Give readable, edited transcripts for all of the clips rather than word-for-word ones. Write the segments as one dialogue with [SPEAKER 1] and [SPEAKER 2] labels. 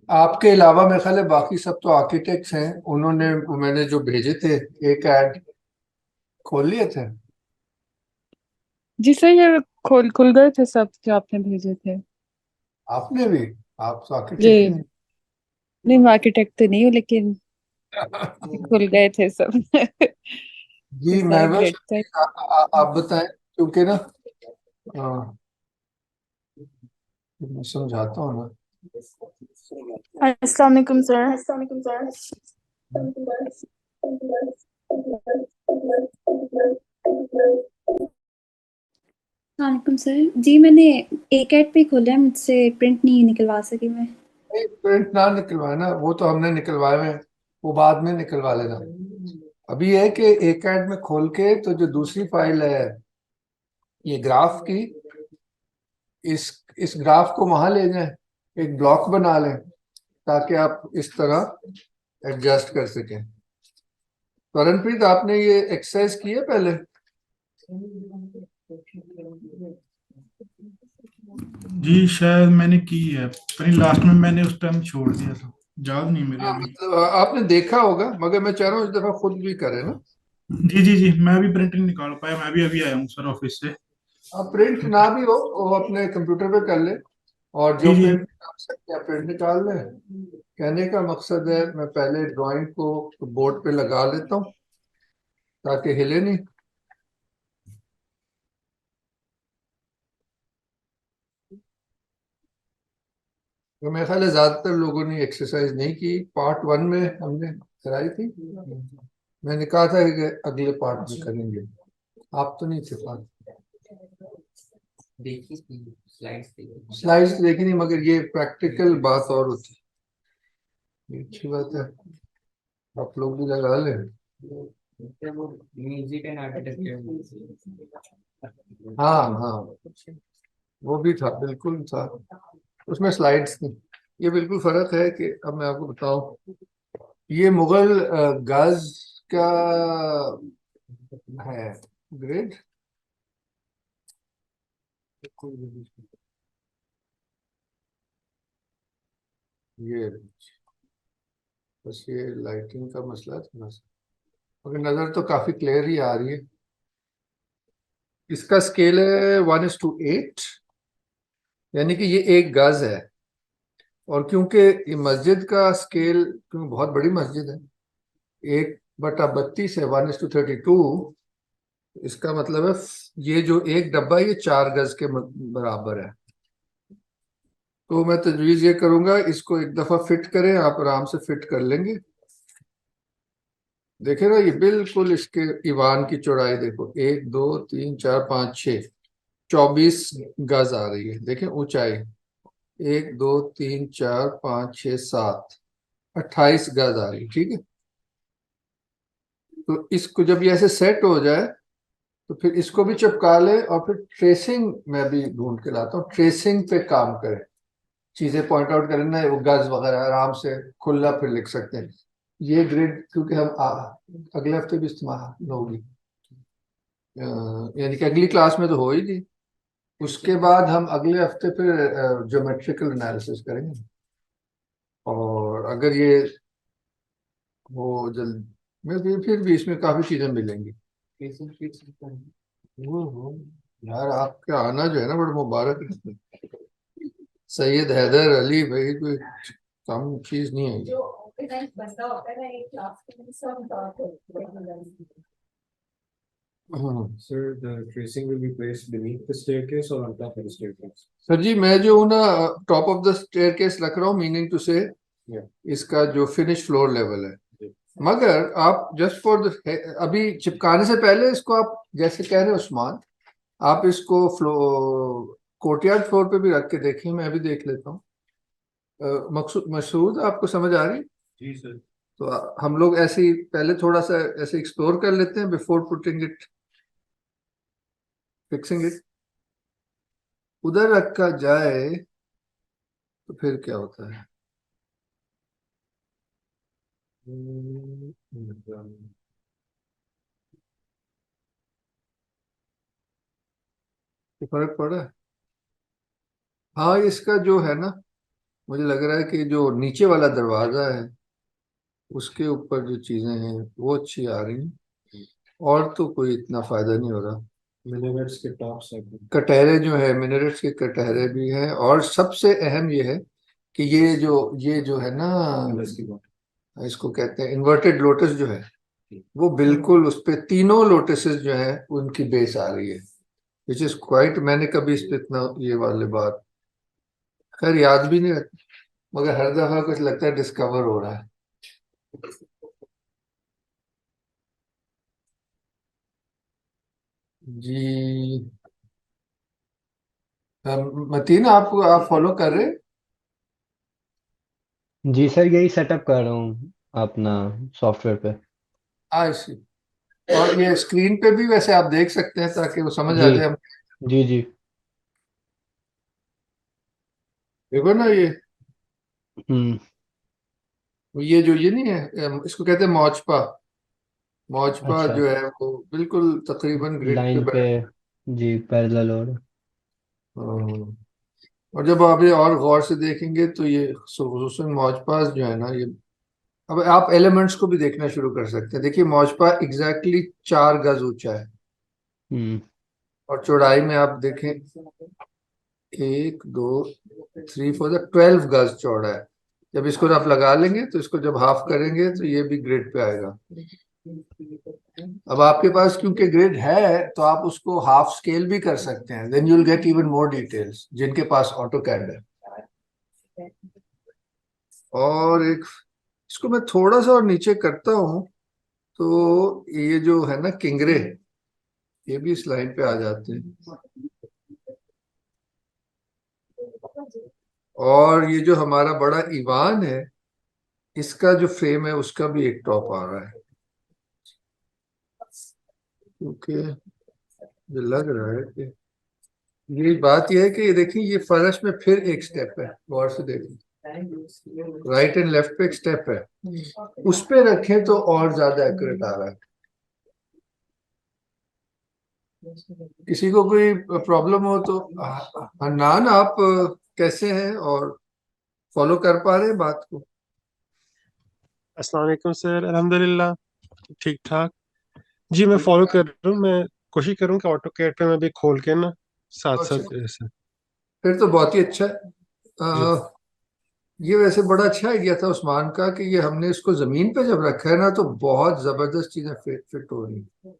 [SPEAKER 1] आपके अलावा मेरे ख्याल है बाकी सब तो आर्किटेक्ट्स हैं। उन्होंने मैंने जो भेजे थे एक ऐड खोल लिए थे।
[SPEAKER 2] जी सर, ये खुल खुल गए थे सब जो आपने भेजे थे।
[SPEAKER 1] आपने भी? आप तो आर्किटेक्ट ही
[SPEAKER 2] जी।
[SPEAKER 1] नहीं।
[SPEAKER 2] नहीं, मैं आर्किटेक्ट तो नहीं हूँ, लेकिन खुल गए थे सब। तो
[SPEAKER 1] जी मैं
[SPEAKER 2] सर
[SPEAKER 1] बस
[SPEAKER 2] ग्रेट सर।
[SPEAKER 1] आप बताएं क्योंकि ना, हाँ, मैं समझाता हूँ ना।
[SPEAKER 2] अस्सलाम वालेकुम सर।
[SPEAKER 3] वालेकुम सर जी। मैंने एक ऐड पे खोला है, मुझसे प्रिंट नहीं निकलवा सकी मैं।
[SPEAKER 1] नहीं, प्रिंट ना निकलवाना, वो तो हमने निकलवाए हुए हैं, वो बाद में निकलवा लेना। अभी है कि एक ऐड में खोल के तो जो दूसरी फाइल है ये ग्राफ की, इस ग्राफ को वहां ले जाएं, एक ब्लॉक बना लें ताकि आप इस तरह एडजस्ट कर सकें। करणप्रीत, आपने ये एक्सरसाइज की है पहले?
[SPEAKER 4] जी शायद मैंने की है, पर लास्ट में मैंने उस टाइम छोड़ दिया था। याद नहीं मेरे
[SPEAKER 1] हाँ,
[SPEAKER 4] अभी।
[SPEAKER 1] मतलब आपने देखा होगा, मगर मैं चाह रहा हूँ इस दफा खुद भी करें ना।
[SPEAKER 4] जी जी जी, मैं भी प्रिंट नहीं निकाल पाया, मैं भी अभी आया हूँ सर ऑफिस से।
[SPEAKER 1] आप प्रिंट
[SPEAKER 4] तो
[SPEAKER 1] ना भी हो वो अपने कंप्यूटर पे कर ले, और जो
[SPEAKER 4] जी जी।
[SPEAKER 1] प्रिंट निकाल सकते हैं प्रिंट निकाल लें। कहने का मकसद है मैं पहले ड्राइंग को बोर्ड पे लगा लेता हूँ ताकि हिले नहीं। तो मेरे ख्याल है ज्यादातर लोगों ने एक्सरसाइज नहीं की, पार्ट वन में हमने कराई थी। मैंने कहा था कि अगले पार्ट में करेंगे। आप तो नहीं थे पार्ट। देखी स्लाइड्स देखी नहीं, मगर ये प्रैक्टिकल बात और होती है। ये अच्छी बात है, आप लोग भी लगा लें। म्यूजिक एंड आर्किटेक्चर, हाँ हाँ, वो भी था, बिल्कुल था। उसमें स्लाइड्स थी। ये बिल्कुल फर्क है कि अब मैं आपको बताऊं, ये मुगल गाज का है ग्रेड। ये बस ये लाइटिंग का मसला है थोड़ा सा, मगर नजर तो काफी क्लियर ही आ रही है। इसका स्केल है 1:8, यानी कि ये एक गज है। और क्योंकि ये मस्जिद का स्केल, क्योंकि बहुत बड़ी मस्जिद है, 1/32 है, 1:32, इसका मतलब है ये जो एक डब्बा है, ये 4 गज के बराबर है। तो मैं तजवीज ये करूंगा, इसको एक दफा फिट करें, आप आराम से फिट कर लेंगे। देखे ना, ये बिल्कुल इसके ईवान की चौड़ाई देखो, 1 2 3 4 5 6, 24 गज आ रही है। देखें ऊंचाई, 1 2 3 4 5 6 7, 28 गज आ रही है, ठीक है। तो इसको जब ये ऐसे सेट हो जाए तो फिर इसको भी चिपका ले, और फिर ट्रेसिंग मैं भी ढूंढ के लाता हूँ, ट्रेसिंग पे काम करें, चीजें पॉइंट आउट करें ना, वो गज वगैरह आराम से खुला फिर लिख सकते हैं। ये ग्रिड क्योंकि हम अगले हफ्ते भी इस्तेमाल होगी, यानी कि अगली क्लास में तो हो ही थी। उसके बाद हम अगले हफ्ते फिर ज्योमेट्रिकल एनालिसिस करेंगे। और अगर ये वो जल्द में फिर भी इसमें काफी चीजें मिलेंगी। वो यार, आपका आना जो है ना बड़ा मुबारक है। सैयद हैदर अली भाई कोई कम चीज नहीं है। हाँ
[SPEAKER 5] Sir, the tracing will be placed beneath the staircase or on top of the staircase?
[SPEAKER 1] Sir जी, मैं जो हूँ ना टॉप ऑफ द स्टेयरकेस रख रहा हूँ, मीनिंग टू से
[SPEAKER 5] Yeah.
[SPEAKER 1] इसका जो फिनिश फ्लोर लेवल है।
[SPEAKER 5] Yeah.
[SPEAKER 1] मगर आप जस्ट फॉर द अभी चिपकाने से पहले इसको आप जैसे कह रहे हो उस्मान, आप इसको कोर्टयार्ड फ्लोर पे भी रख के देखिए, मैं भी देख लेता हूँ। मकसूद मसूद, आपको समझ आ रही?
[SPEAKER 5] जी सर।
[SPEAKER 1] तो हम लोग ऐसे ही पहले थोड़ा सा ऐसे एक्सप्लोर कर लेते हैं before putting it, fixing it. उधर रखा जाए तो फिर क्या होता है? तो फर्क पड़ा है? हाँ, इसका जो है ना, मुझे लग रहा है कि जो नीचे वाला दरवाजा है उसके ऊपर जो चीजें हैं वो अच्छी आ रही हैं, और तो कोई इतना फायदा नहीं हो रहा।
[SPEAKER 5] Minarets के टॉप साइड में
[SPEAKER 1] कटहरे जो है, मिनरेट्स के कटहरे भी हैं, और सबसे अहम ये है कि ये जो है ना,
[SPEAKER 5] कलर्स की बात।
[SPEAKER 1] इसको कहते हैं इन्वर्टेड लोटस जो है, वो बिल्कुल उस पे तीनों लोटसेस जो है उनकी बेस आ रही है, विच इज क्वाइट। मैंने कभी इस पे इतना ये वाले बात खैर याद भी नहीं रहती, मगर हर दफा कुछ लगता है डिस्कवर हो रहा है। जी मतीन, आप फॉलो कर रहे?
[SPEAKER 6] जी सर, यही सेटअप कर रहा हूँ अपना सॉफ्टवेयर पे।
[SPEAKER 1] आई सी। और ये स्क्रीन पे भी वैसे आप देख सकते हैं ताकि वो समझ आ
[SPEAKER 6] जी
[SPEAKER 1] जाए।
[SPEAKER 6] जी जी।
[SPEAKER 1] देखो ना
[SPEAKER 6] हम्म।
[SPEAKER 1] ये जो ये नहीं है, इसको कहते हैं मौजपा। मौजपा
[SPEAKER 6] अच्छा।
[SPEAKER 1] जो है वो बिल्कुल तकरीबन ग्रिड पे
[SPEAKER 6] लाइन पे।
[SPEAKER 1] बैठ।
[SPEAKER 6] जी, पैरेलल हो रहा है।
[SPEAKER 1] हाँ। और जब आप ये और गौर से देखेंगे तो ये खुसूसन मौजपास जो है ना, ये अब आप एलिमेंट्स को भी देखना शुरू कर सकते हैं। देखिए मौजपा एग्जैक्टली 4 गज ऊंचा है,
[SPEAKER 6] हम्म।
[SPEAKER 1] और चौड़ाई में आप देखें 1 2 3 4 12 गज चौड़ा है। जब इसको आप लगा लेंगे तो इसको जब हाफ करेंगे तो ये भी ग्रिड पे आएगा। अब आपके पास क्योंकि ग्रिड है तो आप उसको हाफ स्केल भी कर सकते हैं, then you will get even more details जिनके पास ऑटोकैड है। और एक इसको मैं थोड़ा सा और नीचे करता हूँ तो ये जो है ना किंगरे, ये भी इस लाइन पे आ जाते हैं। और ये जो हमारा बड़ा ईवान है, इसका जो फ्रेम है उसका भी एक टॉप आ रहा है, क्योंकि मुझे लग रहा है कि ये बात यह है कि ये देखिए ये फर्श में फिर एक स्टेप है, गौर से देखिए राइट एंड लेफ्ट पे एक स्टेप है, उस पे रखें तो और ज्यादा एक्यूरेट आ रहा है। किसी को कोई प्रॉब्लम हो तो हन्नान आप कैसे हैं और फॉलो कर पा रहे हैं बात को?
[SPEAKER 7] अस्सलाम वालेकुम सर, अल्हम्दुलिल्लाह ठीक ठाक। जी मैं फॉलो कर रहा हूँ। मैं कोशिश करूँ कि ऑटो कैड पे मैं भी खोल के ना साथ
[SPEAKER 1] अच्छा,
[SPEAKER 7] साथ ऐसे।
[SPEAKER 1] फिर तो बहुत ही अच्छा है।
[SPEAKER 7] जी
[SPEAKER 1] ये वैसे बड़ा अच्छा आइडिया था उस्मान का कि ये हमने इसको जमीन पे जब रखा है ना तो बहुत जबरदस्त चीजें फिट हो रही हैं।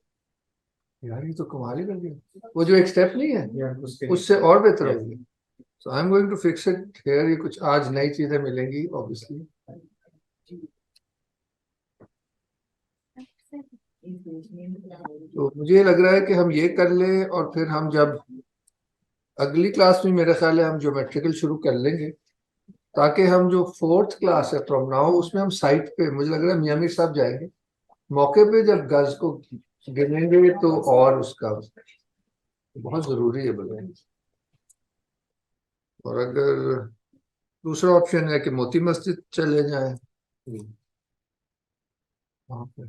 [SPEAKER 1] यार ये तो कमाल ही कर दिया, वो जो एक स्टेप नहीं है
[SPEAKER 5] या उसके
[SPEAKER 1] उससे और बेहतर होगी। So I am going to fix it here. ये कुछ आज नई चीजें मिलेंगी ऑब्वियसली। तो मुझे लग रहा है कि हम ये कर लें और फिर हम जब अगली क्लास में मेरे ख्याल है हम ज्योमेट्रिकल शुरू कर लेंगे, ताकि हम जो 4th क्लास है फ्रॉम नाउ उसमें हम साइट पे, मुझे लग रहा है मियां मीर साहब जाएंगे मौके पे, जब गज को गिनेंगे तो और उसका बहुत जरूरी है बोले। और अगर दूसरा ऑप्शन है कि मोती मस्जिद चले जाएं वहाँ पे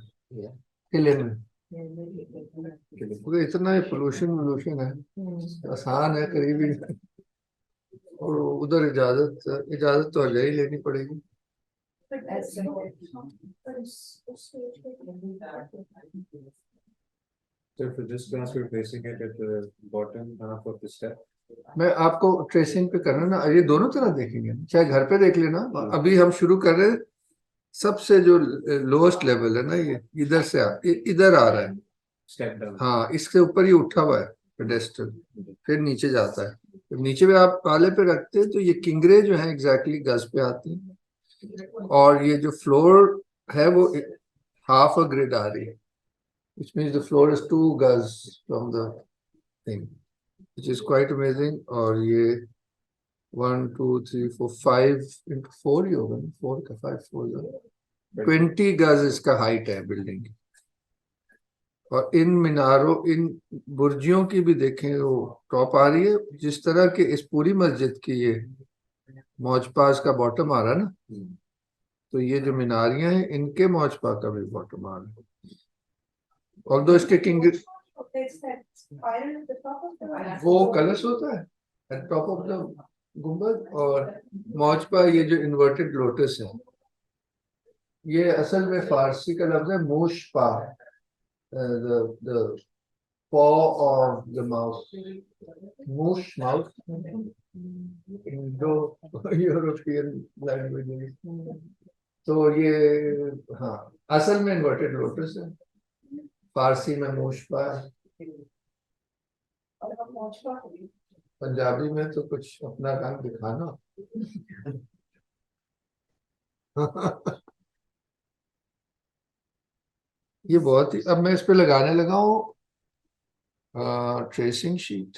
[SPEAKER 1] किले में, क्योंकि इतना ही पोल्यूशन वोल्यूशन है, आसान है करीबी। और उधर इजाजत इजाजत तो हर ही लेनी पड़ेगी।
[SPEAKER 5] So for this class, we're placing it at the bottom half of the step.
[SPEAKER 1] मैं आपको ट्रेसिंग पे करना ना, ये दोनों तरह देखेंगे, चाहे घर पे देख लेना। अभी हम शुरू कर रहे हैं सबसे जो लोएस्ट लेवल है ना, ये इधर से इधर आ रहा है।
[SPEAKER 5] Step down.
[SPEAKER 1] हाँ, इसके ऊपर ये उठा हुआ है पेडेस्टल, फिर नीचे जाता है। जब नीचे पे आप पाले पे रखते हैं तो ये किंगरे जो है एग्जैक्टली गज पे आती है, और ये जो फ्लोर है वो हाफ अ ग्रिड आ रही है, which means the floor is 2 gaz from the thing, which is quite amazing। और ये 1 2 3 4 5 into 4 ही होगा, 4 का 5 4 20 गज इसका हाइट है बिल्डिंग की। और इन मीनारों, इन बुर्जियों की भी देखें वो टॉप आ रही है, जिस तरह के इस पूरी मस्जिद की ये मौजपास का बॉटम आ रहा है ना, तो ये जो मीनारियां हैं इनके मौजपा का भी बॉटम आ रहा है। और दो इसके किंग वो कलश होता है एट टॉप ऑफ द गुंबद और मौजपा, ये जो इन्वर्टेड लोटस है, ये असल में फारसी का लफ्ज है मूशपा, the paw of the mouse, moosh mouse, Indo-European languages. तो ये, हाँ, असल में इन्वर्टेड लोटस है, फारसी में मूशपा है, पंजाबी में तो कुछ अपना काम दिखाना। ये बहुत ही, अब मैं इस पे लगाने लगा हूँ ट्रेसिंग शीट।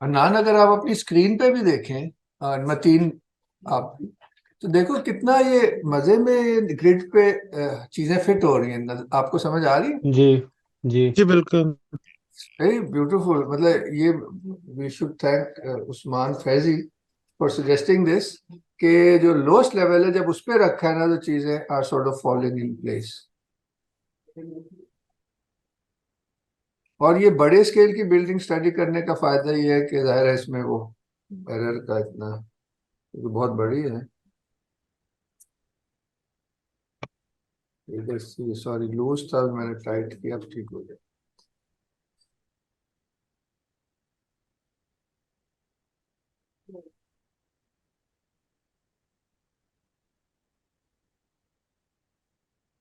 [SPEAKER 1] अनान, अगर आप अपनी स्क्रीन पे भी देखें, मतीन, आप तो देखो कितना ये मजे में ग्रिड पे चीजें फिट हो रही हैं, आपको समझ आ रही है?
[SPEAKER 6] जी जी
[SPEAKER 7] जी बिल्कुल।
[SPEAKER 1] Very beautiful. मतलब ये, we should thank Usman Faizi for suggesting this, कि जो लोएस्ट लेवल है जब उस पे रखा है ना, तो चीजें are sort of falling in place. और ये बड़े स्केल की बिल्डिंग स्टडी करने का फायदा ये है कि जाहिर है इसमें वो एरर का इतना, तो बहुत बड़ी है। इधर से सॉरी लूज था, मैंने टाइट किया, अब ठीक हो गया।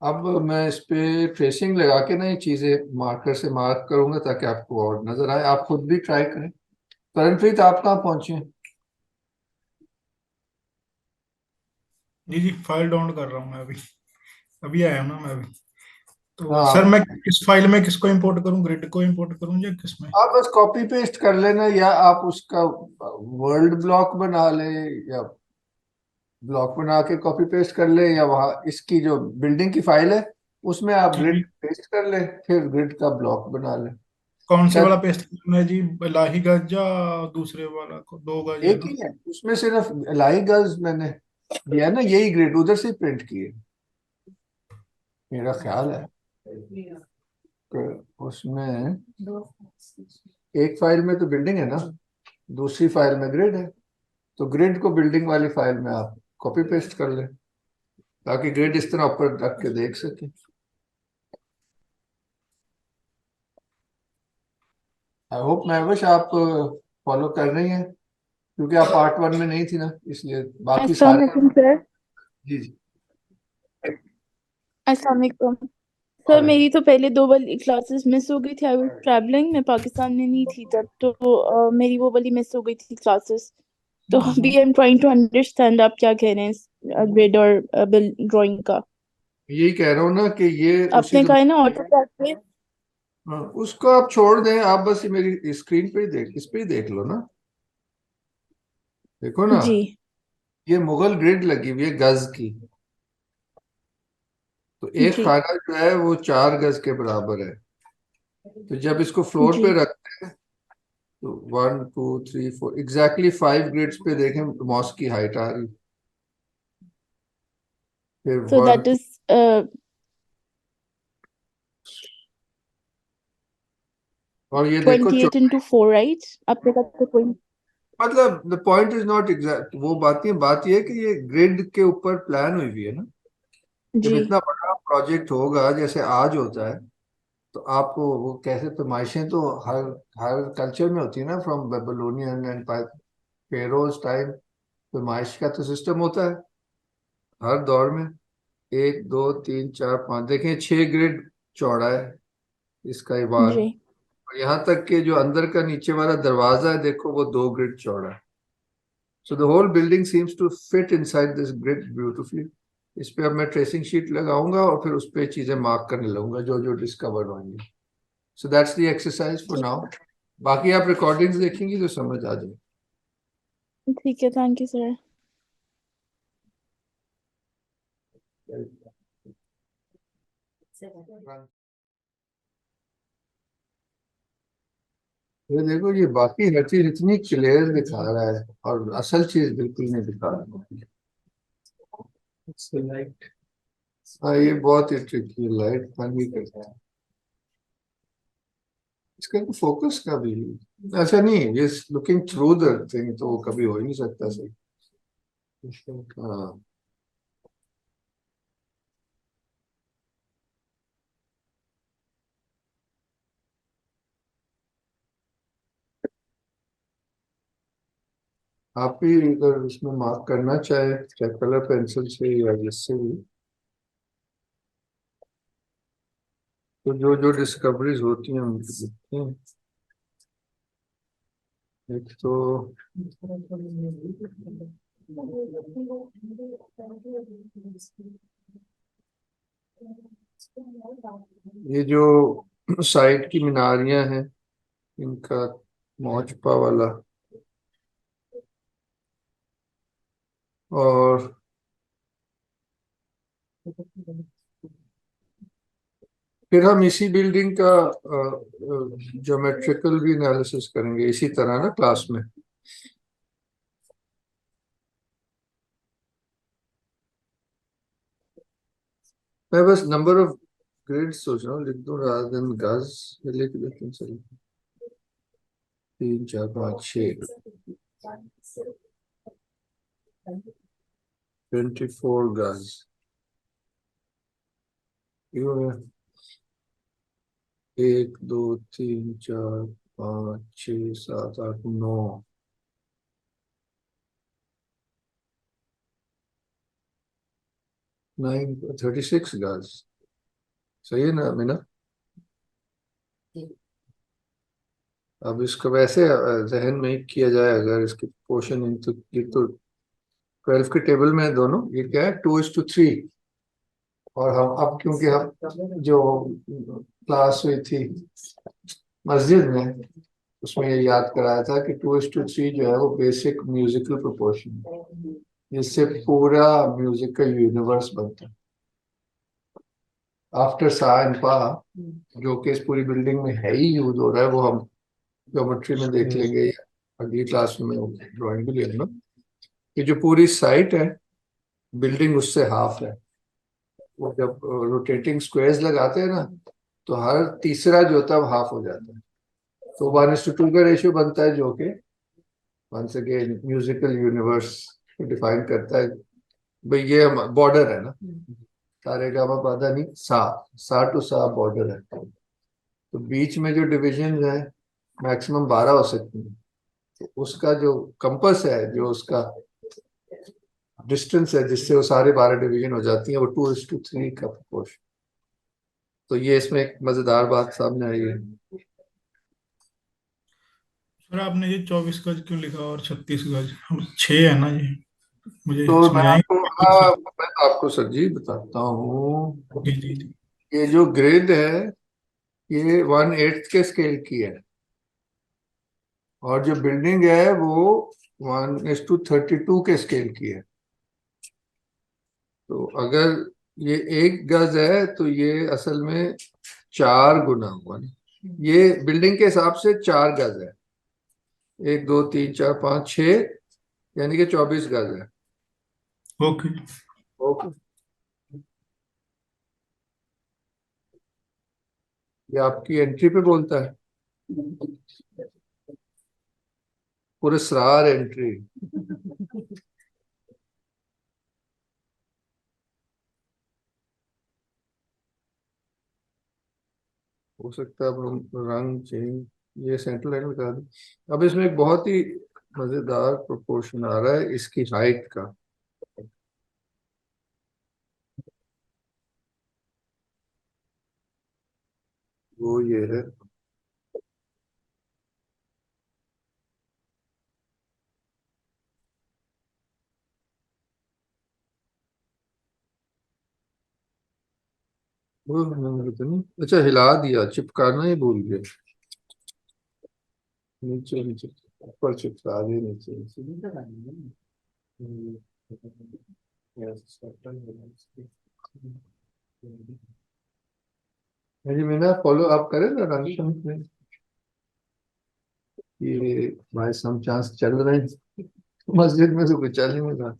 [SPEAKER 1] अब मैं इस पे ट्रेसिंग लगा के ना ये चीजें मार्कर से मार्क करूंगा ताकि आपको और नजर आए, आप खुद भी ट्राई करें। करणप्रीत, आप कहाँ पहुंचे?
[SPEAKER 4] जी जी, फाइल डाउनलोड कर रहा हूँ मैं अभी, अभी आया हूँ ना मैं अभी। तो
[SPEAKER 1] हाँ,
[SPEAKER 4] सर मैं किस फाइल में किसको इंपोर्ट करूँ, ग्रिड को इंपोर्ट करूँ या किसमें?
[SPEAKER 1] आप बस कॉपी पेस्ट कर लेना, या आप उसका वर्ल्ड ब्लॉक बना ले, या ब्लॉक बना के कॉपी पेस्ट कर ले, या वहाँ इसकी जो बिल्डिंग की फाइल है उसमें आप
[SPEAKER 4] जी जी।
[SPEAKER 1] ग्रिड पेस्ट कर ले, फिर ग्रिड का ब्लॉक बना ले।
[SPEAKER 4] कौन से
[SPEAKER 1] क्या,
[SPEAKER 4] वाला पेस्ट करना है जी, लाही गज या दूसरे वाला को 2 गज है
[SPEAKER 1] एक
[SPEAKER 4] ना?
[SPEAKER 1] ही है उसमें, सिर्फ लाई गर्ल्स मैंने दिया है ना, यही ग्रिड उधर से प्रिंट किए, मेरा ख्याल है। तो उसमें एक फाइल में तो बिल्डिंग है ना, दूसरी फाइल में ग्रिड है, तो ग्रिड को बिल्डिंग वाली फाइल में आप कॉपी पेस्ट कर ले, ताकि ग्रिड इस तरह ऊपर रख के देख सके। आई होप महविश आप फॉलो कर रही हैं, क्योंकि आप पार्ट 1 में नहीं थी ना, इसलिए बाकी
[SPEAKER 2] अस्सलाम
[SPEAKER 1] सारे।
[SPEAKER 2] वालेकुम सर।
[SPEAKER 1] जी जी।
[SPEAKER 2] अस्सलाम वालेकुम सर,
[SPEAKER 1] और
[SPEAKER 2] मेरी तो पहले 2 वाली क्लासेस मिस हो गई थी। आई वाज ट्रैवलिंग, मैं पाकिस्तान में नहीं थी तब, तो मेरी वो वाली मिस हो गई थी क्लासेस। तो अभी I am trying to understand आप क्या कह रहे हैं ग्रिड और ड्राइंग का।
[SPEAKER 1] यही कह रहा हूँ ना कि ये उसी
[SPEAKER 2] आपने कहा है ना ऑटोकैड पे।
[SPEAKER 1] हाँ, उसको आप छोड़ दें, आप बस ये मेरी स्क्रीन पे ही देख, इस पे ही देख लो ना, देखो ना,
[SPEAKER 2] जी
[SPEAKER 1] ये मुगल ग्रिड लगी हुई है गज की, तो एक
[SPEAKER 2] जी
[SPEAKER 1] खाना जो है वो 4 गज के बराबर है। तो जब इसको फ्लोर
[SPEAKER 2] जी।
[SPEAKER 1] पे रखते हैं तो 1 2 3 4 एग्जैक्टली 5 ग्रिड्स पे देखें मॉस्क की हाइट आ रही, फिर
[SPEAKER 2] सो
[SPEAKER 1] 1
[SPEAKER 2] दैट इज
[SPEAKER 1] और ये देखो
[SPEAKER 2] 28 into 4, राइट? आपने कहा था कोई।
[SPEAKER 1] मतलब the point is not exact, वो बात ये है कि ये ग्रिड के ऊपर प्लान हुई हुई है ना। जब
[SPEAKER 2] जी
[SPEAKER 1] इतना बड़ा प्रोजेक्ट होगा जैसे आज होता है, तो आपको वो कैसे, पैमाइशें तो हर हर कल्चर में होती है ना, from Babylonian and pharaohs time, पैमाइश का तो सिस्टम होता है हर दौर में। 1 2 3 4 5, देखें 6 ग्रिड चौड़ा है इसका इबार,
[SPEAKER 2] जी।
[SPEAKER 1] और यहाँ तक कि जो अंदर का नीचे वाला दरवाजा है देखो वो 2 ग्रिड चौड़ा है। So the whole building seems to fit inside this grid beautifully. इस पे अब मैं ट्रेसिंग शीट लगाऊंगा और फिर उस पे चीजें मार्क करने लगूंगा जो जो डिस्कवर होंगी। So that's the exercise for now. बाकी आप रिकॉर्डिंग्स देखेंगी तो समझ आ
[SPEAKER 2] ठीक है, थैंक यू सर।
[SPEAKER 1] जाएगी। ये देखो, ये बाकी हर चीज इतनी क्लियर दिखा रहा है और असल चीज बिल्कुल नहीं दिखा रहा। लाइट, हाँ ये बहुत ही ट्रिकी, लाइट तंग ही करता है। इसका फोकस का भी अच्छा नहीं, ये लुकिंग थ्रू द थिंग तो वो कभी हो ही नहीं सकता सही। हाँ आप भी अगर इसमें मार्क करना चाहे चाहे कलर पेंसिल से या जिससे भी, तो जो जो डिस्कवरीज होती हैं उनको लिखते हैं। एक तो ये जो साइड की मीनारियां हैं इनका मौजपा वाला, और फिर हम इसी बिल्डिंग का ज्योमेट्रिकल भी एनालिसिस करेंगे इसी तरह ना क्लास में। मैं बस नंबर ऑफ ग्रेड सोच रहा हूँ लिख दूँ rather than गज, लिख लेकिन चलिए 3 4 5 6 24 गज क्यों है? 1 2 3 4 5 6 7 8 9 9 36 गज सही है ना मीना? अब इसको वैसे जहन में ही किया जाए अगर इसकी पोर्शन इन तो ये तो 12 के टेबल में है दोनों, ये क्या है 2:3। और हम अब क्योंकि हम जो क्लास हुई थी मस्जिद में उसमें ये याद कराया था कि 2:3 जो है वो बेसिक म्यूजिकल प्रोपोर्शन है जिससे पूरा म्यूजिक का यूनिवर्स बनता है। आफ्टर सा एंड पा जो कि इस पूरी बिल्डिंग में है ही यूज हो रहा है, वो हम ज्योमेट्री में देख लेंगे या अगली क्लास में ड्राइंग भी ले लूंगा कि जो पूरी साइट है बिल्डिंग उससे हाफ है। वो जब रोटेटिंग स्क्वायर्स लगाते हैं ना तो हर तीसरा जो होता है वो हाफ हो जाता है, तो 1:2 का रेशियो बनता है जो कि वंस अगेन म्यूजिकल यूनिवर्स को डिफाइन करता है। भाई ये बॉर्डर है ना, सारे गामा पाधा नहीं सा टू सा बॉर्डर है, तो बीच में जो डिविजन है मैक्सिमम 12 हो सकती है, तो उसका जो कंपस है जो उसका डिस्टेंस है जिससे वो सारे 12 डिवीजन हो जाती हैं वो 2:3 का प्रोपोर्शन। तो ये इसमें एक मजेदार बात सामने आई है।
[SPEAKER 4] सर आपने ये 24 गज क्यों लिखा और 36 गज? हम 6 है ना ये, मुझे
[SPEAKER 1] तो
[SPEAKER 4] समझाएंगे फिर से।
[SPEAKER 1] मैं आपको सर जी बताता हूँ,
[SPEAKER 4] जी जी जी।
[SPEAKER 1] ये जो ग्रिड है ये 1/8 के स्केल की है और जो बिल्डिंग है वो 1:32 के स्केल की है। तो अगर ये 1 गज है तो ये असल में 4 गुना हुआ, ये बिल्डिंग के हिसाब से 4 गज है, 1 2 3 4 5 6 यानी कि 24 गज है।
[SPEAKER 4] ओके।
[SPEAKER 1] ओके, ये आपकी एंट्री पे बोलता है पूरे सरार एंट्री। हो सकता है अब रंग चेंज, ये सेंटर लाइन लगा दी। अब इसमें एक बहुत ही मजेदार प्रोपोर्शन आ रहा है इसकी हाइट का। वो ये है, वो मैंने पता नहीं, अच्छा हिला दिया, चिपकाना ही भूल गया। नीचे नीचे ऊपर चिपका दिया नीचे नीचे। जी मैंने फॉलो अप करे ना रंग में, ये भाई सम चांस चल रहे हैं मस्जिद में से कुछ चल ही नहीं रहा।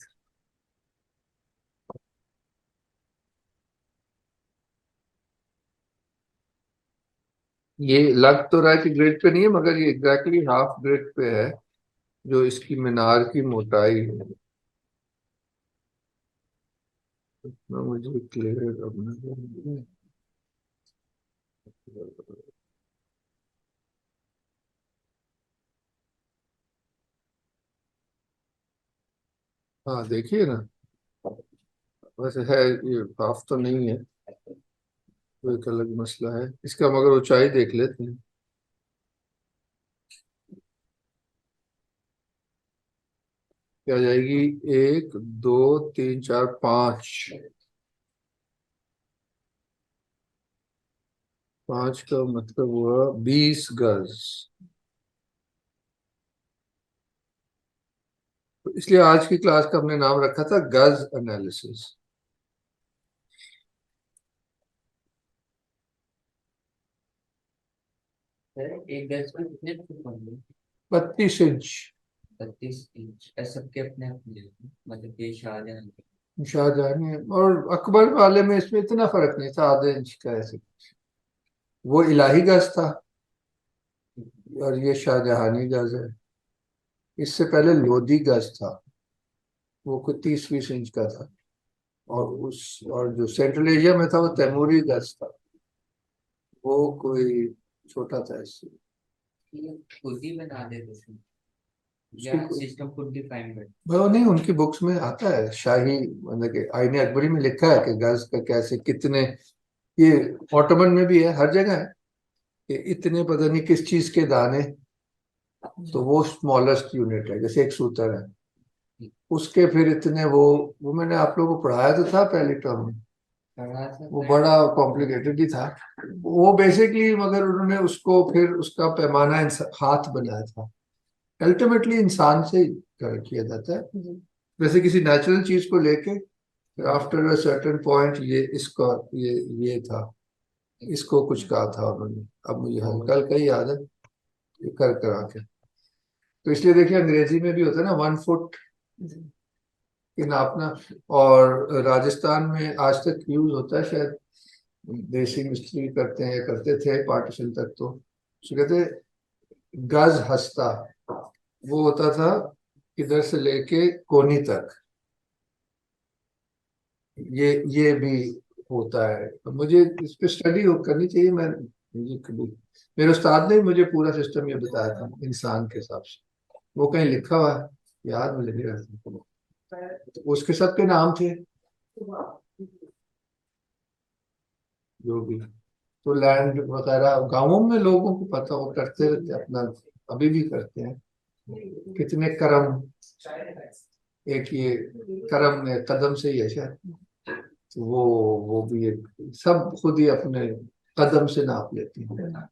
[SPEAKER 1] ये लग तो रहा है कि ग्रिड पे नहीं है, मगर ये एग्जैक्टली हाफ ग्रिड पे है, जो इसकी मीनार की मोटाई है। इतना मुझे क्लियर करना है। हाँ देखिए ना, वैसे है, ये हाफ तो नहीं है, वो एक अलग मसला है इसका, मगर ऊंचाई देख लेते हैं। क्या जाएगी? 1 2 3 4 5, 5 का मतलब हुआ 20 गज। तो इसलिए आज की क्लास का हमने नाम रखा था गज एनालिसिस।
[SPEAKER 8] एक गज में कितने फुट होंगे?
[SPEAKER 1] 32 इंच।
[SPEAKER 8] 32 इंच। सबके अपने अपने हैं। मतलब ये शाहजहां के।
[SPEAKER 1] शाहजहानी और अकबर वाले में इसमें इतना फर्क नहीं था, आधे इंच का ऐसे। वो इलाही गज था और ये शाहजहानी गज है। इससे पहले लोधी गज था, वो कोई 30 20 इंच का था। और जो सेंट्रल एशिया में था वो तैमूरी गज था, वो कोई छोटा था इससे।
[SPEAKER 8] ये खुद ही बना देते थे या
[SPEAKER 1] उसकी
[SPEAKER 8] सिस्टम खुद डिफाइन कर?
[SPEAKER 1] वो नहीं, उनकी बुक्स में आता है, शाही मतलब कि आईने अकबरी में लिखा है कि गज का कैसे कितने, ये ऑटोमन में भी है, हर जगह है कि इतने पता नहीं किस चीज के दाने, तो वो स्मॉलेस्ट यूनिट है, जैसे एक सूत्र है उसके फिर इतने, वो मैंने आप लोगों को पढ़ाया तो था पहले टर्म में,
[SPEAKER 8] पढ़ा था
[SPEAKER 1] वो बड़ा कॉम्प्लिकेटेड ही था वो बेसिकली, मगर उन्होंने उसको फिर उसका पैमाना हाथ बनाया था। अल्टीमेटली इंसान से ही किया जाता है, वैसे किसी नेचुरल चीज को लेके आफ्टर अ सर्टेन पॉइंट ये इसका ये था, इसको कुछ कहा था उन्होंने, अब मुझे हल्का हल्का ही याद है, ये कर करा के। तो इसलिए देखिए अंग्रेजी में भी होता है ना 1 फुट के नापना, और राजस्थान में आज तक यूज होता है शायद, देसी मिस्त्री करते हैं, करते थे पार्टीशन तक, तो उसको कहते हैं गज हस्ता। वो होता था इधर से लेके कोनी तक, ये भी होता है। तो मुझे इस पे स्टडी करनी चाहिए, मैं मुझे कभी, मेरे उस्ताद ने मुझे पूरा सिस्टम ये बताया था इंसान के हिसाब से, वो कहीं लिखा हुआ है, याद मुझे नहीं रहता। तो उसके सबके नाम थे जो भी, तो लैंड वगैरह गांवों में लोगों को पता, वो करते रहते अपना, अभी भी करते हैं। कितने करम, एक ये करम में कदम से ही है शायद, तो वो भी एक, सब खुद ही अपने कदम से नाप लेते हैं,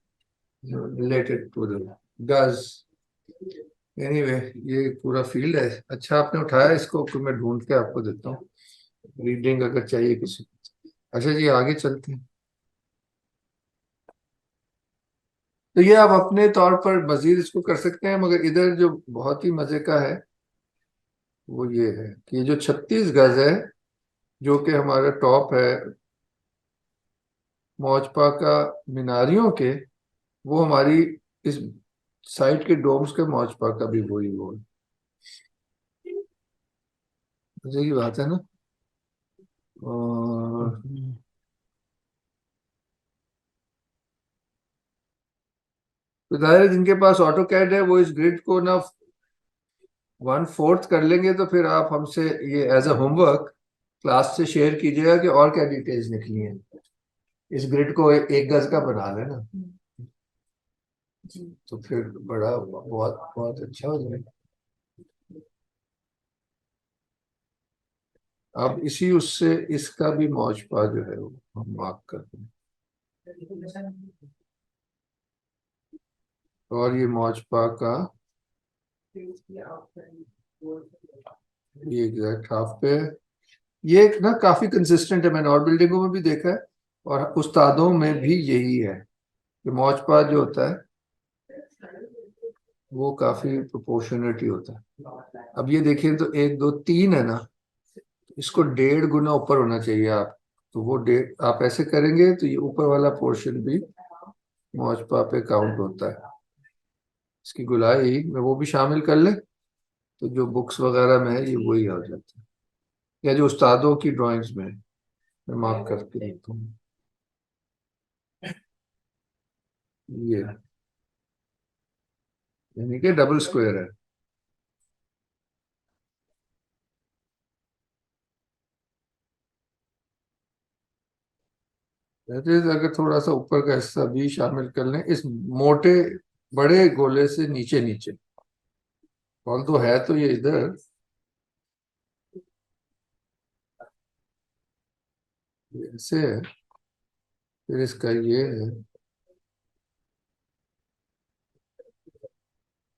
[SPEAKER 1] रिलेटेड टू द गज। एनीवे, ये पूरा फील्ड है। अच्छा आपने उठाया इसको, कि मैं ढूंढ के आपको देता हूँ, रीडिंग अगर चाहिए किसी को। अच्छा जी आगे चलते हैं। तो ये आप अपने तौर पर मजीद इसको कर सकते हैं, मगर इधर जो बहुत ही मजे का है वो ये है कि ये जो 36 गज है, जो कि हमारा टॉप है मौजपा का मीनारियों के, वो हमारी इस साइड के डोम्स के मौजपा का भी वही वो है। मजे की बात है ना। और तो जाहिर है जिनके पास ऑटो कैड है वो इस ग्रिड को ना 1/4 कर लेंगे, तो फिर आप हमसे ये एज अ होमवर्क क्लास से शेयर कीजिएगा कि और क्या डिटेल्स निकली हैं, इस ग्रिड को 1 गज का बना लेना, तो फिर बड़ा बहुत बहुत अच्छा हो जाएगा। अब इसी उससे इसका भी मौजपा जो है वो हम मार्क कर दें, और ये मौजपा का ये एग्जैक्ट हाफ पे है। ये एक ना काफी कंसिस्टेंट है, मैंने और बिल्डिंगों में भी देखा है और उस्तादों में भी यही है कि मौजपा जो होता है वो काफी प्रोपोर्शनेट ही होता है। अब ये देखिए तो 1 2 3 है ना, इसको 1.5 गुना ऊपर होना चाहिए आप, तो वो 1.5 आप ऐसे करेंगे तो ये ऊपर वाला पोर्शन भी मौजपा पे काउंट होता है। इसकी गुलाई में वो भी शामिल कर लें तो जो बुक्स वगैरह में है ये वही हो जाता है, या जो उस्तादों की ड्राइंग्स में है। मैं मार्क करके देखता हूँ। ये यानी कि डबल स्क्वायर है। That is, अगर थोड़ा सा ऊपर का हिस्सा भी शामिल कर लें इस मोटे बड़े गोले से नीचे नीचे, कौन तो है तो ये इधर, ये ऐसे है, फिर इसका ये है,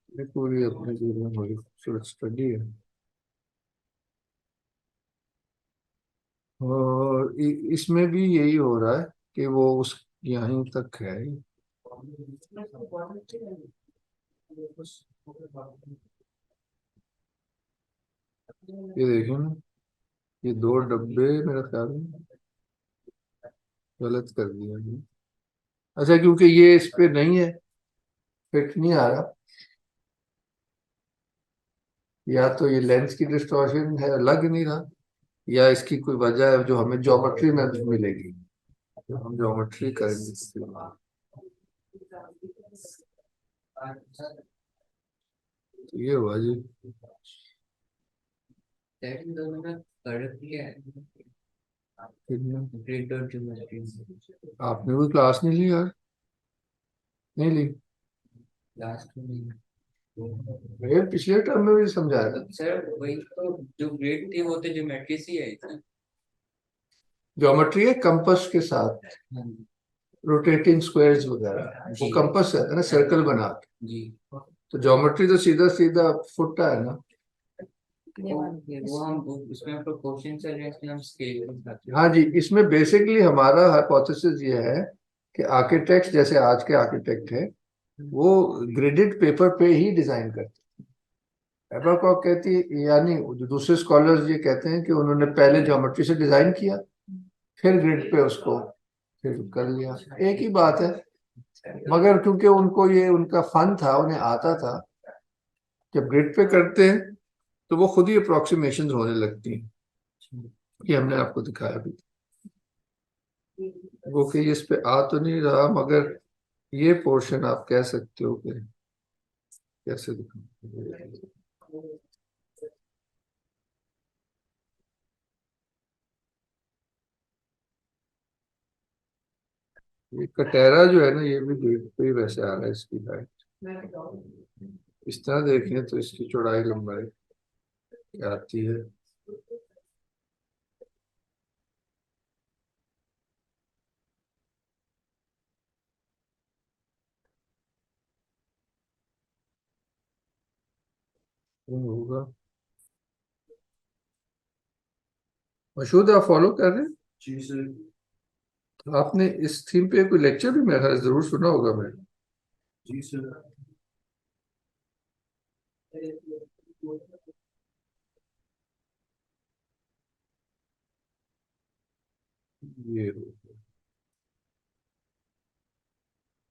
[SPEAKER 1] ये पूरी अपनी जीवन में बड़ी खूबसूरत स्टडी है। और इसमें भी यही हो रहा है कि वो उस यहीं तक है। ये देखिए ना, ये दो डब्बे मेरा ख्याल में गलत कर दिया ये। अच्छा, क्योंकि ये इस पे नहीं है, फिट नहीं आ रहा, या तो ये लेंस की डिस्टॉर्शन है, लग नहीं रहा, या इसकी कोई वजह है जो हमें ज्योमेट्री में मिलेगी, तो हम ज्योमेट्री करेंगे इसके बाद। तो ये हुआ जी।
[SPEAKER 8] सर इन दोनों में फर्क क्या है, ग्रिड और ज्योमेट्री में?
[SPEAKER 1] आपने कोई क्लास नहीं ली यार? नहीं ली?
[SPEAKER 8] लास्ट में
[SPEAKER 1] ये पिछले टर्म में भी समझाया था।
[SPEAKER 8] सर वही तो, जो ग्रिड थी वो तो ज्योमेट्री से ही आई थी।
[SPEAKER 1] ज्योमेट्री है कंपास के साथ,
[SPEAKER 8] हाँ जी।
[SPEAKER 1] रोटेटिंग स्क्वायर्स वगैरह, वो
[SPEAKER 8] जी।
[SPEAKER 1] कंपास है ना, सर्कल बना के।
[SPEAKER 8] जी।
[SPEAKER 1] तो ज्योमेट्री तो सीधा सीधा फुटा है ना।
[SPEAKER 8] वो हम उसमें प्रोपोर्शन चल रहे हैं, इसमें हम स्केल दिखाते हैं।
[SPEAKER 1] हाँ जी, इसमें बेसिकली हमारा हाइपोथेसिस ये है कि आर्किटेक्ट जैसे आज के आर्किटेक्ट है वो ग्रेडेड पेपर पे ही डिजाइन करते हैं। एबरकॉक कहती है, यानी जो दूसरे स्कॉलर्स ये कहते हैं कि उन्होंने पहले ज्योमेट्री से डिजाइन किया, फिर ग्रिड पे उसको फिर कर लिया, एक ही बात है। मगर क्योंकि उनको ये उनका फन था, उन्हें आता था, जब ग्रिड पे करते हैं तो वो खुद ही अप्रोक्सीमेशन होने लगती हैं। ये हमने आपको दिखाया भी, वो कि इस पे आ तो नहीं रहा, मगर ये पोर्शन आप कह सकते हो कि कैसे दिखा। ये कटेरा जो है ना, ये भी ग्रिड पे ही वैसे आ रहा है, इसकी हाइट इस तरह देखें तो इसकी चौड़ाई लंबाई क्या आती है। वो होगा मशहूद, आप फॉलो कर रहे हैं?
[SPEAKER 5] जी सर।
[SPEAKER 1] तो आपने इस थीम पे कोई लेक्चर भी मेरा ख्याल जरूर सुना होगा। मैं
[SPEAKER 5] जी सर।
[SPEAKER 1] ये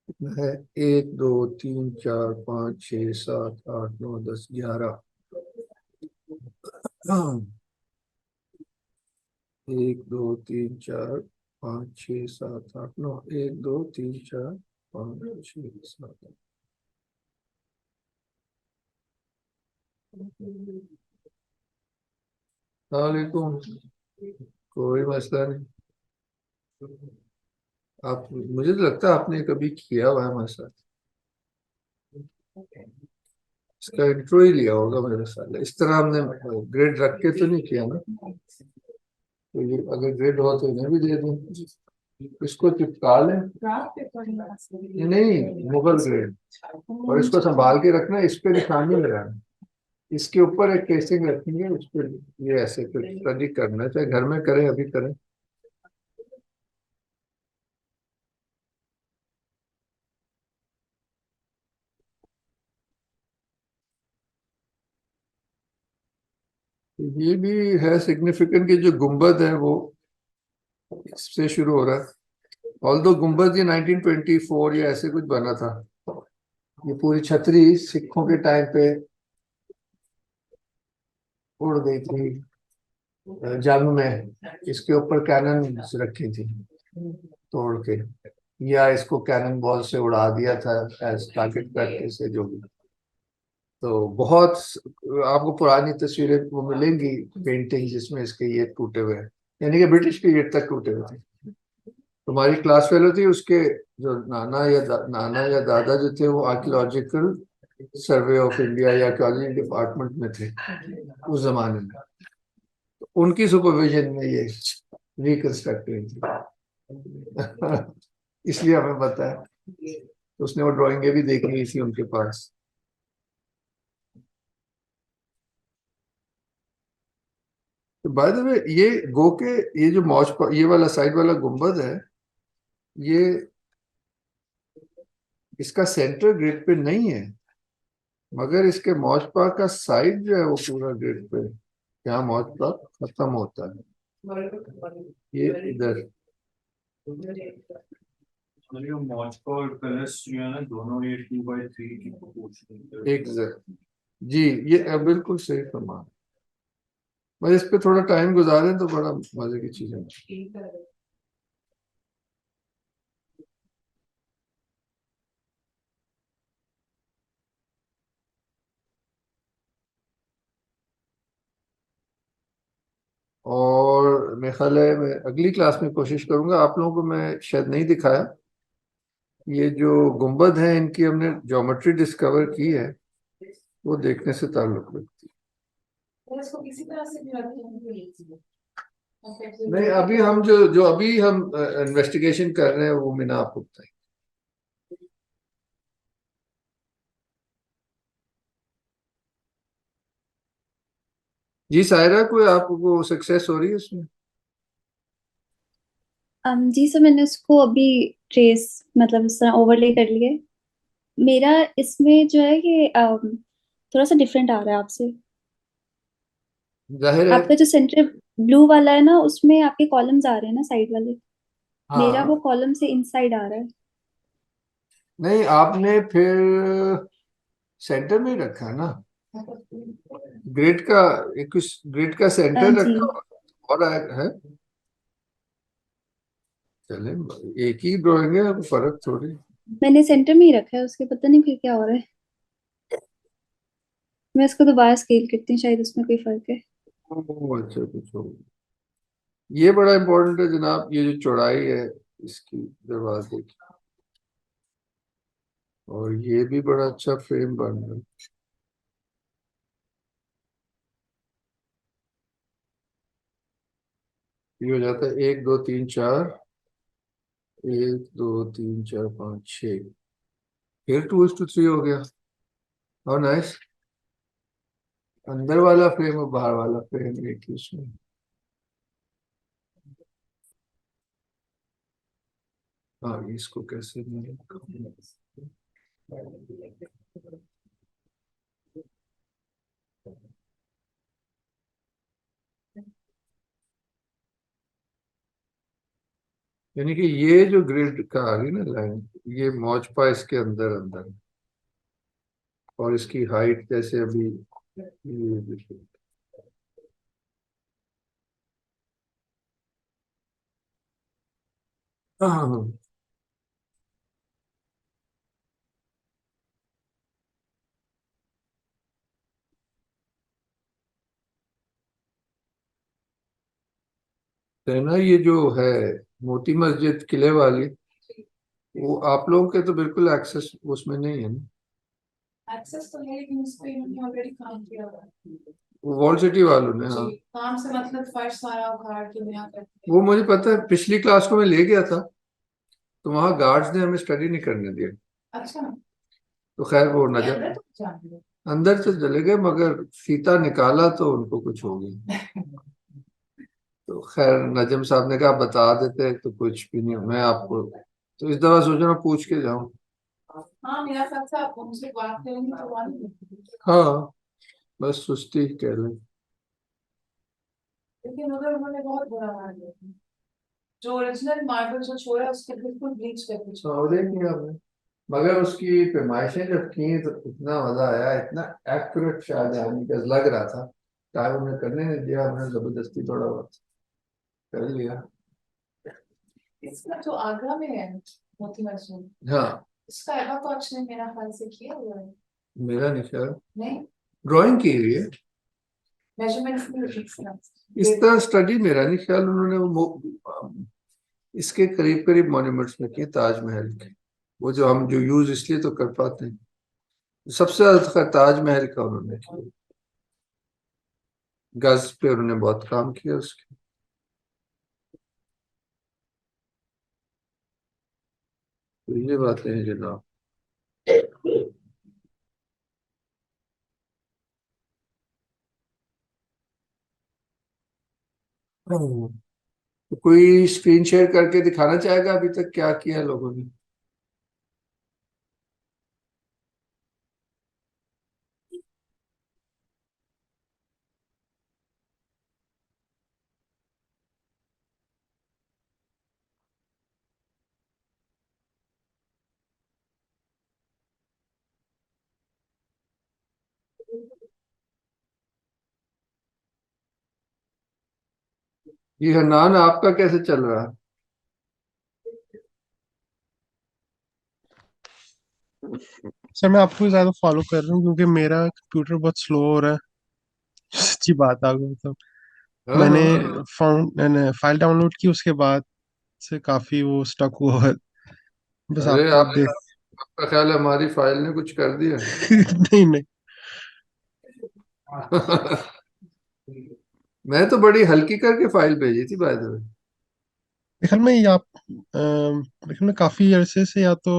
[SPEAKER 1] कितना है, 1 2 3 4 5 6 7 8 9 10 11। हाँ, 1 2 3 4 5 6 7 8 9, 1 2 3 4 5 6 7। वालेकुम, कोई मसला नहीं। आप, मुझे तो लगता है आपने कभी किया हुआ है हमारे साथ, इसका इंट्रो ही लिया होगा मेरे साथ। इस तरह हमने ग्रेड रख के तो नहीं किया ना, तो ये अगर ग्रेड हो तो इन्हें भी दे दूं, इसको चिपका लें। ये नहीं, मुगल ग्रेड, और इसको संभाल के रखना, इस पे निशानी लगाना, इसके ऊपर एक केसिंग रखेंगे, उस पर ये ऐसे कुछ स्टडी करना, चाहे घर में करें अभी करें। ये भी है सिग्निफिकेंट कि जो गुंबद है वो इससे शुरू हो रहा है, ऑल्दो गुम्बद ये 1924 या ऐसे कुछ बना था। ये पूरी छतरी सिखों के टाइम पे उड़ गई थी जंग में, इसके ऊपर कैनन रखी थी तोड़ के, या इसको कैनन बॉल से उड़ा दिया था एज टारगेट प्रैक्टिस से, जो भी। तो बहुत आपको पुरानी तस्वीरें वो मिलेंगी, पेंटिंग, जिसमें इसके ये टूटे हुए हैं, यानी कि ब्रिटिश पीरियड तक टूटे हुए थे। तुम्हारी क्लास फेलो थी, उसके जो नाना या दादा जो थे, वो आर्कियोलॉजिकल सर्वे ऑफ इंडिया या आर्कियोलॉजी डिपार्टमेंट में थे उस जमाने में। तो उनकी सुपरविजन में ये रिकंस्ट्रक्ट हुई थी। इसलिए हमें पता है। तो उसने वो ड्राइंगें भी देखी हुई थी उनके पास। तो बाय द वे, ये गो के ये जो मौज, ये वाला साइड वाला गुंबद है, ये इसका सेंटर ग्रिड पे नहीं है, मगर इसके मौज पार्क का साइड जो है वो पूरा ग्रिड पे, यहाँ मौज पार्क खत्म होता है, ये इधर। एग्जैक्ट जी, ये बिल्कुल सही फरमा। बस इस पे थोड़ा टाइम गुजारें तो बड़ा मजे की चीज है। और मेरे ख्याल है मैं अगली क्लास में कोशिश करूंगा, आप लोगों को मैं शायद नहीं दिखाया, ये जो गुंबद है इनकी हमने ज्योमेट्री डिस्कवर की है, वो देखने से ताल्लुक रखती है। नहीं, अभी हम जो अभी हम इन्वेस्टिगेशन कर रहे हैं वो मैंने आपको बताई। जी सायरा, कोई आपको सक्सेस हो रही है उसमें?
[SPEAKER 3] जी सर, मैंने उसको अभी ट्रेस मतलब इस तरह ओवरले कर लिए। मेरा इसमें जो है कि थोड़ा सा डिफरेंट आ रहा है आपसे।
[SPEAKER 1] जाहिर है।
[SPEAKER 3] आपका जो सेंटर ब्लू वाला है ना, उसमें आपके कॉलम्स आ रहे हैं ना साइड वाले, मेरा वो
[SPEAKER 1] हाँ,
[SPEAKER 3] कॉलम से इनसाइड आ रहा है।
[SPEAKER 1] नहीं आपने फिर सेंटर में ही रखा है ना, ग्रिड का, एक ग्रिड का सेंटर
[SPEAKER 3] जी,
[SPEAKER 1] रखा और है। चले, एक ही ड्राइंग है, कोई फर्क थोड़ी।
[SPEAKER 3] मैंने सेंटर में ही रखा है उसके, पता नहीं फिर क्या हो रहा है। मैं इसको दोबारा स्केल करती हूँ, शायद उसमें कोई फर्क है।
[SPEAKER 1] ओह, अच्छा, कुछ हो। ये बड़ा इम्पोर्टेंट है जनाब, ये जो चौड़ाई है इसकी दरवाजे की, और ये भी बड़ा अच्छा फ्रेम बन रहा है। ये हो जाता है 1 2 3 4, 1 2 3 4 5 6, फिर 2:3 हो गया। और नाइस, अंदर वाला फ्रेम और बाहर वाला फ्रेम एक ही उसमें। हाँ, इसको कैसे मैं यानी कि ये जो ग्रिड का आ रही ना लाइन, ये मौजपा इसके अंदर अंदर है। और इसकी हाइट जैसे अभी ये देखिए। हाँ, तो ना ये जो है मोती मस्जिद किले वाली, वो आप लोगों के तो बिल्कुल एक्सेस उसमें नहीं है ना?
[SPEAKER 9] एक्सेस तो है, लेकिन उस पे इन्होंने ऑलरेडी काम किया हुआ है।
[SPEAKER 1] वो वॉल सिटी वालों ने, हाँ।
[SPEAKER 9] जी, काम से मतलब फर्श सारा उखाड़ के नया करते
[SPEAKER 1] वो
[SPEAKER 9] हैं।
[SPEAKER 1] मुझे पता है, पिछली क्लास को मैं ले गया था, तो वहाँ गार्ड्स ने हमें स्टडी नहीं करने दिया।
[SPEAKER 9] अच्छा,
[SPEAKER 1] तो खैर वो
[SPEAKER 9] ये
[SPEAKER 1] नजर
[SPEAKER 9] अंदर तो जान
[SPEAKER 1] अंदर से चले गए, मगर फीता निकाला तो उनको कुछ हो गया। तो खैर नजम साहब ने कहा बता देते, तो कुछ भी नहीं, मैं आपको तो इस दफा सोच रहा हूँ पूछ के जाऊं।
[SPEAKER 9] हाँ, मेरा साथ था, आप उनसे बात करेंगे तो मालूम है।
[SPEAKER 1] हाँ, बस सुस्ती कह लें।
[SPEAKER 9] लेकिन उधर उन्होंने बहुत बुरा हाल किया। जो ओरिजिनल मार्बल जो छोड़ा उसके बिल्कुल ब्लीच करके छोड़ा।
[SPEAKER 1] और देखिए आपने, मगर उसकी पैमाइशें जब की तो इतना मजा आया, इतना एक्यूरेट शाहजहानी का लग रहा था, टाइम उन्हें करने नहीं दिया, हमने जबरदस्ती थोड़ा बहुत कर लिया।
[SPEAKER 9] इसका जो आगरा में है मोती मसरूम,
[SPEAKER 1] हाँ,
[SPEAKER 9] इसका एबा कोच ने मेरा ख्याल से किया हुआ है।
[SPEAKER 1] मेरा नहीं ख्याल,
[SPEAKER 9] नहीं,
[SPEAKER 1] ड्राइंग की हुई है
[SPEAKER 9] मेजरमेंट्स में
[SPEAKER 1] इस तरह, स्टडी मेरा नहीं ख्याल उन्होंने इसके करीब करीब मॉन्यूमेंट्स में किए ताजमहल के, वो जो हम जो यूज इसलिए तो कर पाते हैं, सबसे ज्यादा ताजमहल का उन्होंने किया, गज पे उन्होंने बहुत काम किया उसके। तो ये बातें हैं जनाब। तो कोई स्क्रीन शेयर करके दिखाना चाहेगा अभी तक क्या किया है लोगों ने? ये हनान आपका कैसे चल रहा है?
[SPEAKER 7] सर मैं आपको ज्यादा फॉलो कर रहा हूँ क्योंकि मेरा कंप्यूटर बहुत स्लो हो रहा है। सच्ची बात आ गई तो
[SPEAKER 1] हाँ
[SPEAKER 7] मैंने
[SPEAKER 1] हाँ।
[SPEAKER 7] मैंने फाइल डाउनलोड की, उसके बाद से काफी वो स्टक हुआ है। बस
[SPEAKER 1] अरे
[SPEAKER 7] आपको
[SPEAKER 1] आप,
[SPEAKER 7] देख
[SPEAKER 1] आपका ख्याल है हमारी फाइल ने कुछ कर दिया?
[SPEAKER 7] नहीं नहीं,
[SPEAKER 1] मैं तो बड़ी हल्की करके फाइल भेजी थी बाय द वे।
[SPEAKER 7] मेरे ख्याल में या मेरे ख्याल में काफी अरसे से या तो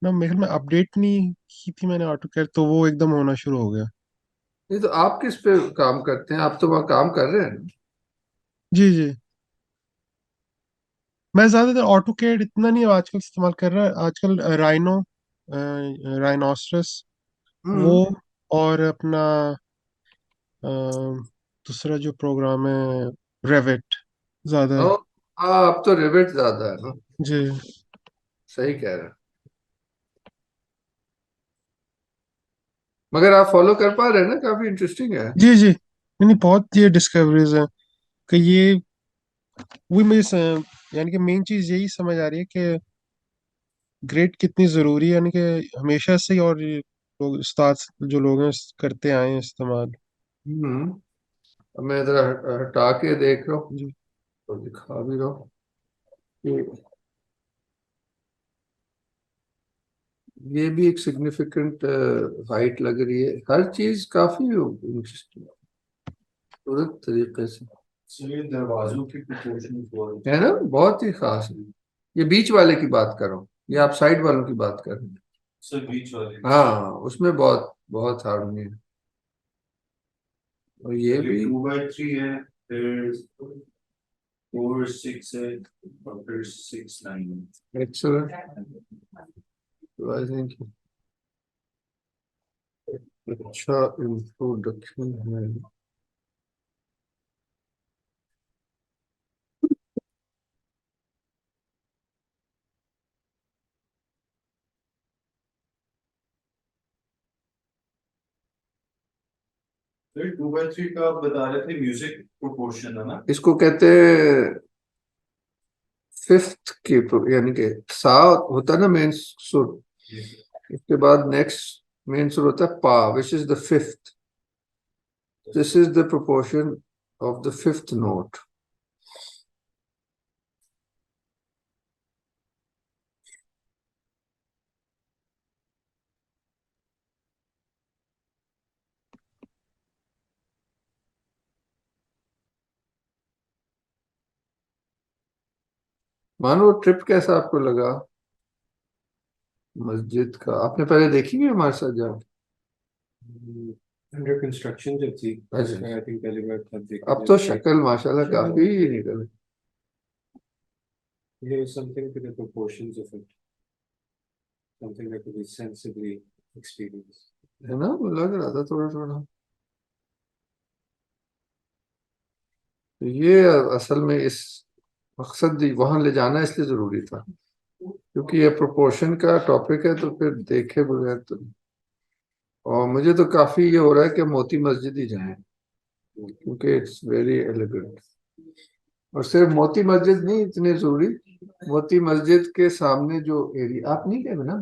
[SPEAKER 7] ना, मेरे ख्याल में अपडेट नहीं की थी मैंने ऑटो कैड, तो वो एकदम होना शुरू हो गया।
[SPEAKER 1] नहीं तो आप किस पे काम करते हैं? आप तो वहाँ काम कर रहे हैं ना?
[SPEAKER 7] जी जी, मैं ज्यादातर ऑटो कैड इतना नहीं आजकल इस्तेमाल कर रहा, आजकल राइनो, राइनोसरस वो,
[SPEAKER 1] हम्म।
[SPEAKER 7] और अपना अ, दूसरा जो प्रोग्राम है रेविट ज्यादा है।
[SPEAKER 1] ओ, हाँ, अब तो रिवेट ज्यादा है ना।
[SPEAKER 7] जी
[SPEAKER 1] सही कह रहे हैं, मगर आप फॉलो कर पा रहे हैं ना, काफी इंटरेस्टिंग है।
[SPEAKER 7] जी जी, नहीं नहीं, बहुत ये डिस्कवरीज है कि ये वही मुझे यानी कि मेन चीज यही समझ आ रही है कि ग्रेड कितनी जरूरी है, यानी कि हमेशा से ही, और ये लोग उस्ताद जो लोग हैं करते आए हैं इस्तेमाल।
[SPEAKER 1] हम्म। अब मैं इधर हटा के देख रहा हूँ
[SPEAKER 7] जी
[SPEAKER 1] तो दिखा भी रहा हूँ कि ये भी एक सिग्निफिकेंट हाइट लग रही है, हर चीज काफी इंटरेस्टिंग तरीके से
[SPEAKER 5] दरवाजों की प्रोपोर्शन
[SPEAKER 1] है ना, बहुत ही खास है। ये बीच वाले की बात कर रहा हूँ, ये आप साइड वालों की बात कर रहे हैं।
[SPEAKER 5] सर बीच वाले
[SPEAKER 1] हाँ, उसमें बहुत बहुत हार्मनी है। और ये भी
[SPEAKER 5] 2/3 है, फिर 4/6 है, और फिर 6/9 है।
[SPEAKER 1] एक्सेलेंट, आई थिंक अच्छा इंट्रोडक्शन है।
[SPEAKER 5] फिर 2/3 का आप बता रहे थे म्यूजिक प्रोपोर्शन है ना?
[SPEAKER 1] इसको कहते हैं फिफ्थ की यानी कि सा होता है ना मेन सुर, इसके बाद नेक्स्ट मेन सुर होता है पा, which is the fifth. This is the proportion of the fifth note. मानो ट्रिप कैसा आपको लगा? मस्जिद का आपने पहले देखी है हमारे साथ जाके?
[SPEAKER 5] अंडर कंस्ट्रक्शन जब थी,
[SPEAKER 1] अच्छा,
[SPEAKER 5] आई थिंक पहली बार तब देखी
[SPEAKER 1] अब तो
[SPEAKER 5] जब थी।
[SPEAKER 1] शक्ल माशाल्लाह काफी निकल
[SPEAKER 5] There is something to the proportions of it, something that could be sensibly experienced.
[SPEAKER 1] है ना, लग रहा था थोड़ा थोड़ा। तो ये असल में इस मकसद वहां ले जाना इसलिए जरूरी था, क्योंकि ये प्रोपोर्शन का टॉपिक है, तो फिर देखे बगैर तो। और मुझे तो काफी ये हो रहा है कि मोती मस्जिद ही जाए, क्योंकि इट्स वेरी एलिगेंट। और सिर्फ मोती मस्जिद नहीं इतनी जरूरी, मोती मस्जिद के सामने जो एरिया, आप नहीं गए ना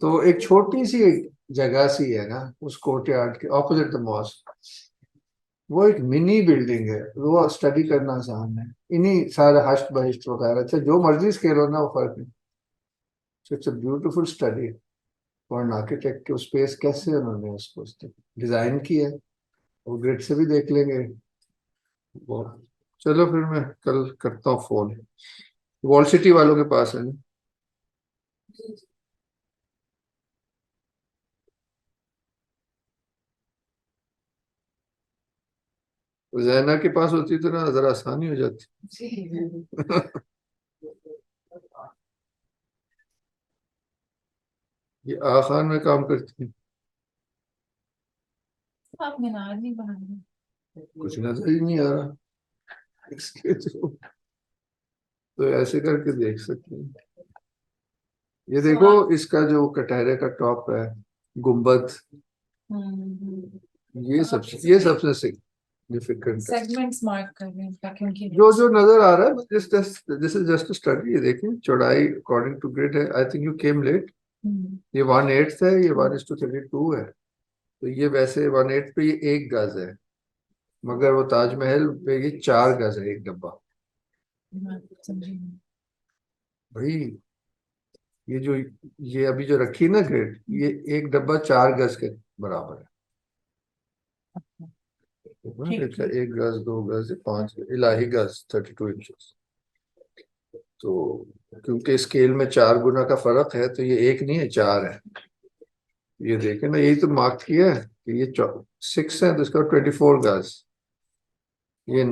[SPEAKER 1] तो एक छोटी सी जगह सी है ना उस कोर्टयार्ड के ऑपोजिट द मॉस्क, वो एक मिनी बिल्डिंग है, वो स्टडी करना आसान है। इन्हीं सारे हश्त बहिश्त वगैरह, अच्छा जो मर्जी स्केल हो ना, वो फर्क नहीं। It's a beautiful study for an architect के स्पेस कैसे उन्होंने उसको डिजाइन किया है, वो ग्रिड से भी देख लेंगे। बहुत चलो, फिर मैं कल करता हूँ फोन, वॉल सिटी वालों के पास है ना। जैना के पास होती तो ना जरा आसानी हो जाती।
[SPEAKER 9] जी
[SPEAKER 1] ये आखान में काम करती है,
[SPEAKER 9] आप मीनार नहीं बनाए।
[SPEAKER 1] कुछ नजर ही नहीं आ रहा इसके तो ऐसे करके देख सकते हैं। ये देखो इसका जो कटहरे का टॉप है, गुम्बद, ये सबसे सिग्निफिकेंट है।
[SPEAKER 9] सेगमेंट्स मार्क कर रहे हैं ताकि उनकी
[SPEAKER 1] जो जो नजर आ रहा है, दिस इज जस्ट स्टडी। ये देखिए चौड़ाई अकॉर्डिंग टू ग्रिड है। I think you came late. ये 1/8 है, ये 1:32 है। तो ये वैसे 1/8 पे ये 1 गज है, मगर वो ताजमहल पे ये 4 गज है एक डब्बा।
[SPEAKER 9] समझी।
[SPEAKER 1] भाई ये जो ये अभी जो रखी ना ग्रिड, ये एक डब्बा 4 गज के बराबर है।
[SPEAKER 9] ठीक।
[SPEAKER 1] 1 गज, 2 गज, 5 इलाही गज, 32 इंचेस। तो क्योंकि स्केल में 4 गुना का फर्क है, तो ये 1 नहीं है, 4 है। ये देखे ना, यही तो मार्क किया है कि ये 6 है, तो इसका 24 गज। ये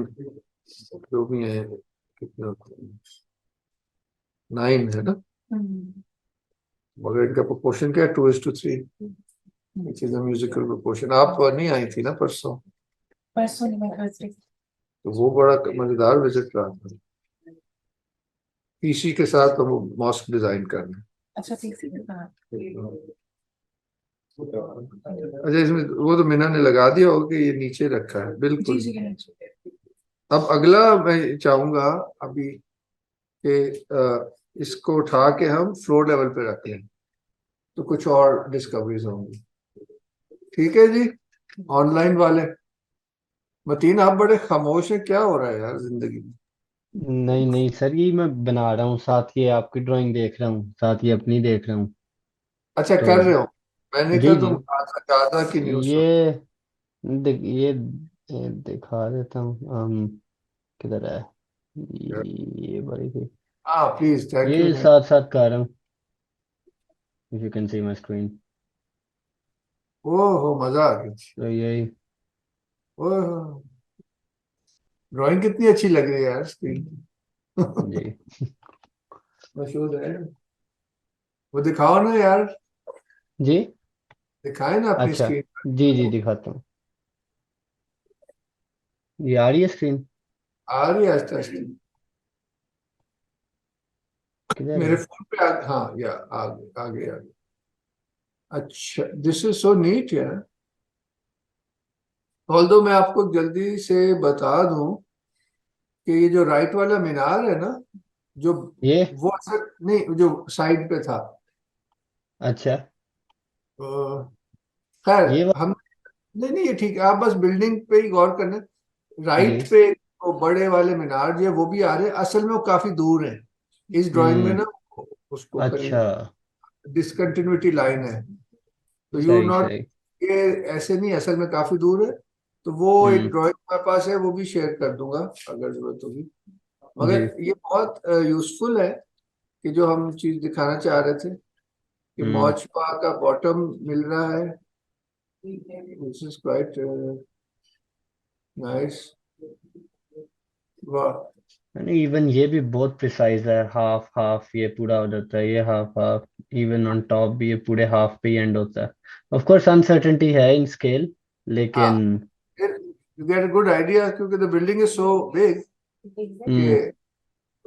[SPEAKER 1] जो भी है कितना, 9 है ना, मगर इनका प्रोपोर्शन क्या है, 2:3। It is a musical proportion. आप नहीं आई थी ना परसों,
[SPEAKER 9] परसों नहीं, मैं थर्सडे।
[SPEAKER 1] तो वो बड़ा मजेदार विजिट रहा था। पीसी के साथ हम मॉस्क डिजाइन करना।
[SPEAKER 9] अच्छा तीसरी में कहा।
[SPEAKER 1] अच्छा, इसमें वो तो मीना ने लगा दिया होगा कि ये नीचे रखा है,
[SPEAKER 9] जी
[SPEAKER 1] बिल्कुल।
[SPEAKER 9] जी।
[SPEAKER 1] अब अगला मैं चाहूंगा अभी कि इसको उठा के हम फ्लोर लेवल पे रख लें, तो कुछ और डिस्कवरीज होंगी। ठीक है जी। ऑनलाइन वाले मतीन, आप बड़े खामोश हैं, क्या हो रहा है यार जिंदगी में?
[SPEAKER 6] नहीं नहीं सर, ये मैं बना रहा हूँ, साथ ये आपकी ड्राइंग देख रहा हूँ, साथ ये अपनी देख रहा हूँ।
[SPEAKER 1] अच्छा,
[SPEAKER 6] तो
[SPEAKER 1] कर रहे हो? मैंने
[SPEAKER 6] जी
[SPEAKER 1] कहा
[SPEAKER 6] जी,
[SPEAKER 1] तुम गाजा की न्यूज सुन।
[SPEAKER 6] ये दिखा देता हूँ। किधर है? ये बड़ी थी।
[SPEAKER 1] हाँ प्लीज, थैंक यू।
[SPEAKER 6] ये साथ साथ कर रहा हूँ। If you can see my screen.
[SPEAKER 1] ओहो, मजा आ गया।
[SPEAKER 6] तो यही।
[SPEAKER 1] ओहो, ड्राइंग कितनी अच्छी लग रही है यार स्क्रीन की।
[SPEAKER 6] जी
[SPEAKER 1] मशहूर है। वो दिखाओ ना यार,
[SPEAKER 6] जी।
[SPEAKER 1] दिखाए ना अपनी
[SPEAKER 6] अच्छा,
[SPEAKER 1] स्क्रीन।
[SPEAKER 6] जी जी दिखाता हूँ। ये आ रही है स्क्रीन?
[SPEAKER 1] आ रही है आस्ते आस्ते
[SPEAKER 6] किधर
[SPEAKER 1] मेरे
[SPEAKER 6] है?
[SPEAKER 1] फोन पे हाँ, या आगे आगे आगे। अच्छा, दिस इज सो नीट यार। ऑल्दो मैं आपको जल्दी से बता दूं कि ये जो राइट वाला मीनार है ना, जो
[SPEAKER 6] ये
[SPEAKER 1] वो असल नहीं, जो साइड पे था,
[SPEAKER 6] अच्छा,
[SPEAKER 1] खैर
[SPEAKER 6] ये
[SPEAKER 1] हम, नहीं नहीं ये ठीक है, आप बस बिल्डिंग पे ही गौर करना।
[SPEAKER 6] जी।
[SPEAKER 1] राइट पे वो बड़े वाले मीनार जो है वो भी आ रहे हैं, असल में वो काफी दूर है। इस ड्राइंग में
[SPEAKER 6] हम्म।
[SPEAKER 1] ना उसको
[SPEAKER 6] अच्छा,
[SPEAKER 1] करीब डिसकंटिन्यूटी लाइन है, तो यू
[SPEAKER 6] सही
[SPEAKER 1] नॉट,
[SPEAKER 6] सही।
[SPEAKER 1] ये ऐसे नहीं, असल में काफी दूर है। तो वो एक
[SPEAKER 6] हम्म।
[SPEAKER 1] ड्राइंग मेरे पास है, वो भी शेयर कर दूंगा अगर जरूरत होगी।
[SPEAKER 6] जी।
[SPEAKER 1] मगर ये बहुत यूजफुल है कि जो हम चीज दिखाना चाह रहे थे कि
[SPEAKER 6] हम्म।
[SPEAKER 1] मौजपा का बॉटम मिल रहा है, दिस इज क्वाइट नाइस। वाह।
[SPEAKER 6] नहीं, इवन ये भी बहुत प्रिसाइज है, हाफ हाफ ये पूरा हो जाता है, ये half half. Even on top भी ये पूरे हाफ पे ही एंड होता है। ऑफ कोर्स अनसर्टेनिटी है इन स्केल,
[SPEAKER 1] हाँ,
[SPEAKER 6] लेकिन
[SPEAKER 1] you get a good idea क्योंकि the building is so big
[SPEAKER 6] hmm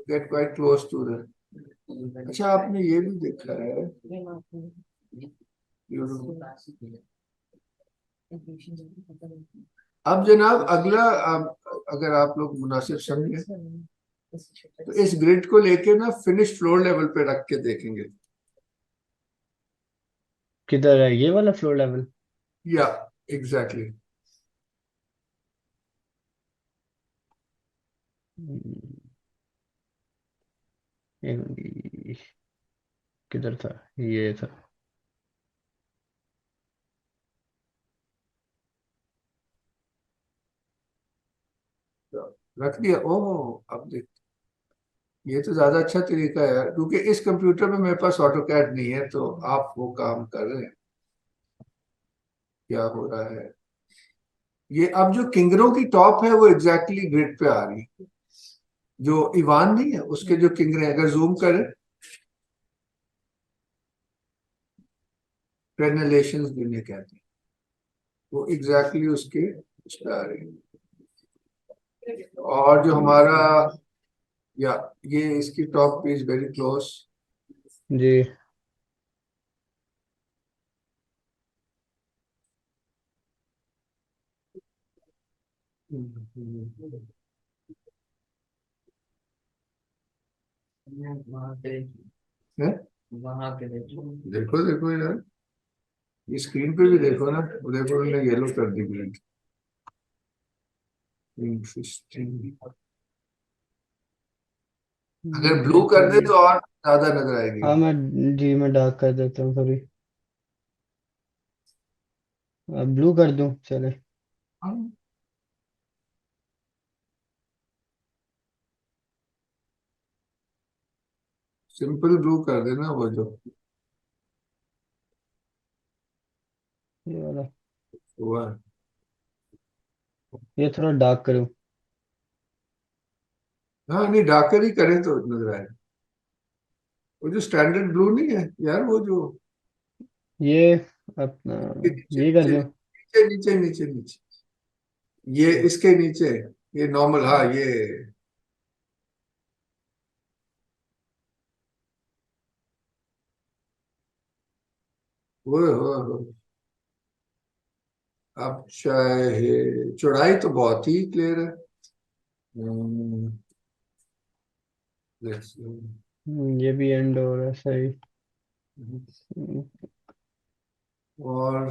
[SPEAKER 1] get quite close to the. अच्छा, आपने ये भी देखा है, अब जनाब अगला, अगर आप लोग मुनासिब समझे तो इस ग्रिड को लेके ना फिनिश फ्लोर लेवल पे रख के देखेंगे।
[SPEAKER 6] किधर है ये वाला फ्लोर लेवल?
[SPEAKER 1] या एग्जैक्टली।
[SPEAKER 6] किधर था ये था?
[SPEAKER 1] रख दिया। ओह, अब देख, ये तो ज्यादा अच्छा तरीका है यार, क्योंकि इस कंप्यूटर में मेरे पास ऑटो कैड नहीं है, तो आप वो काम कर रहे हैं। क्या हो रहा है, ये अब जो किंगरों की टॉप है वो एग्जैक्टली ग्रिड पे आ रही है। जो इवान नहीं है उसके जो किंगरे, अगर जूम करें, क्रेनेलेशंस जिन्हें कहते हैं, वो एग्जैक्टली उसके उस पे आ रही है। और जो हमारा, या ये इसकी टॉप इज वेरी क्लोज।
[SPEAKER 6] जी।
[SPEAKER 8] वहां पे
[SPEAKER 1] है?
[SPEAKER 8] वहां पे देखो।
[SPEAKER 1] देखो देखो यार, ये स्क्रीन पे भी देखो ना, वो देखो उन्होंने येलो कर दी ग्रिड। इंटरेस्टिंग। अगर ब्लू कर दे तो और ज्यादा नजर आएगी।
[SPEAKER 6] हाँ मैं डार्क कर देता हूँ थोड़ी। ब्लू कर दूं चले?
[SPEAKER 1] सिंपल ब्लू कर देना, वो जो
[SPEAKER 6] ये वाला,
[SPEAKER 1] हुआ।
[SPEAKER 6] ये थोड़ा डार्क करूँ?
[SPEAKER 1] हाँ, नहीं डार्कर ही करें तो नजर आएगा। वो जो स्टैंडर्ड ब्लू नहीं है यार, वो जो
[SPEAKER 6] ये अपना
[SPEAKER 1] नीचे
[SPEAKER 6] ये कर
[SPEAKER 1] नीचे
[SPEAKER 6] दूं?
[SPEAKER 1] नीचे नीचे नीचे नीचे, ये इसके नीचे, ये नॉर्मल, हाँ ये। वो अब चाहे चौड़ाई तो बहुत ही क्लियर है। हम्म, let's see।
[SPEAKER 6] ये भी एंड हो रहा है सही। हम्म,
[SPEAKER 1] और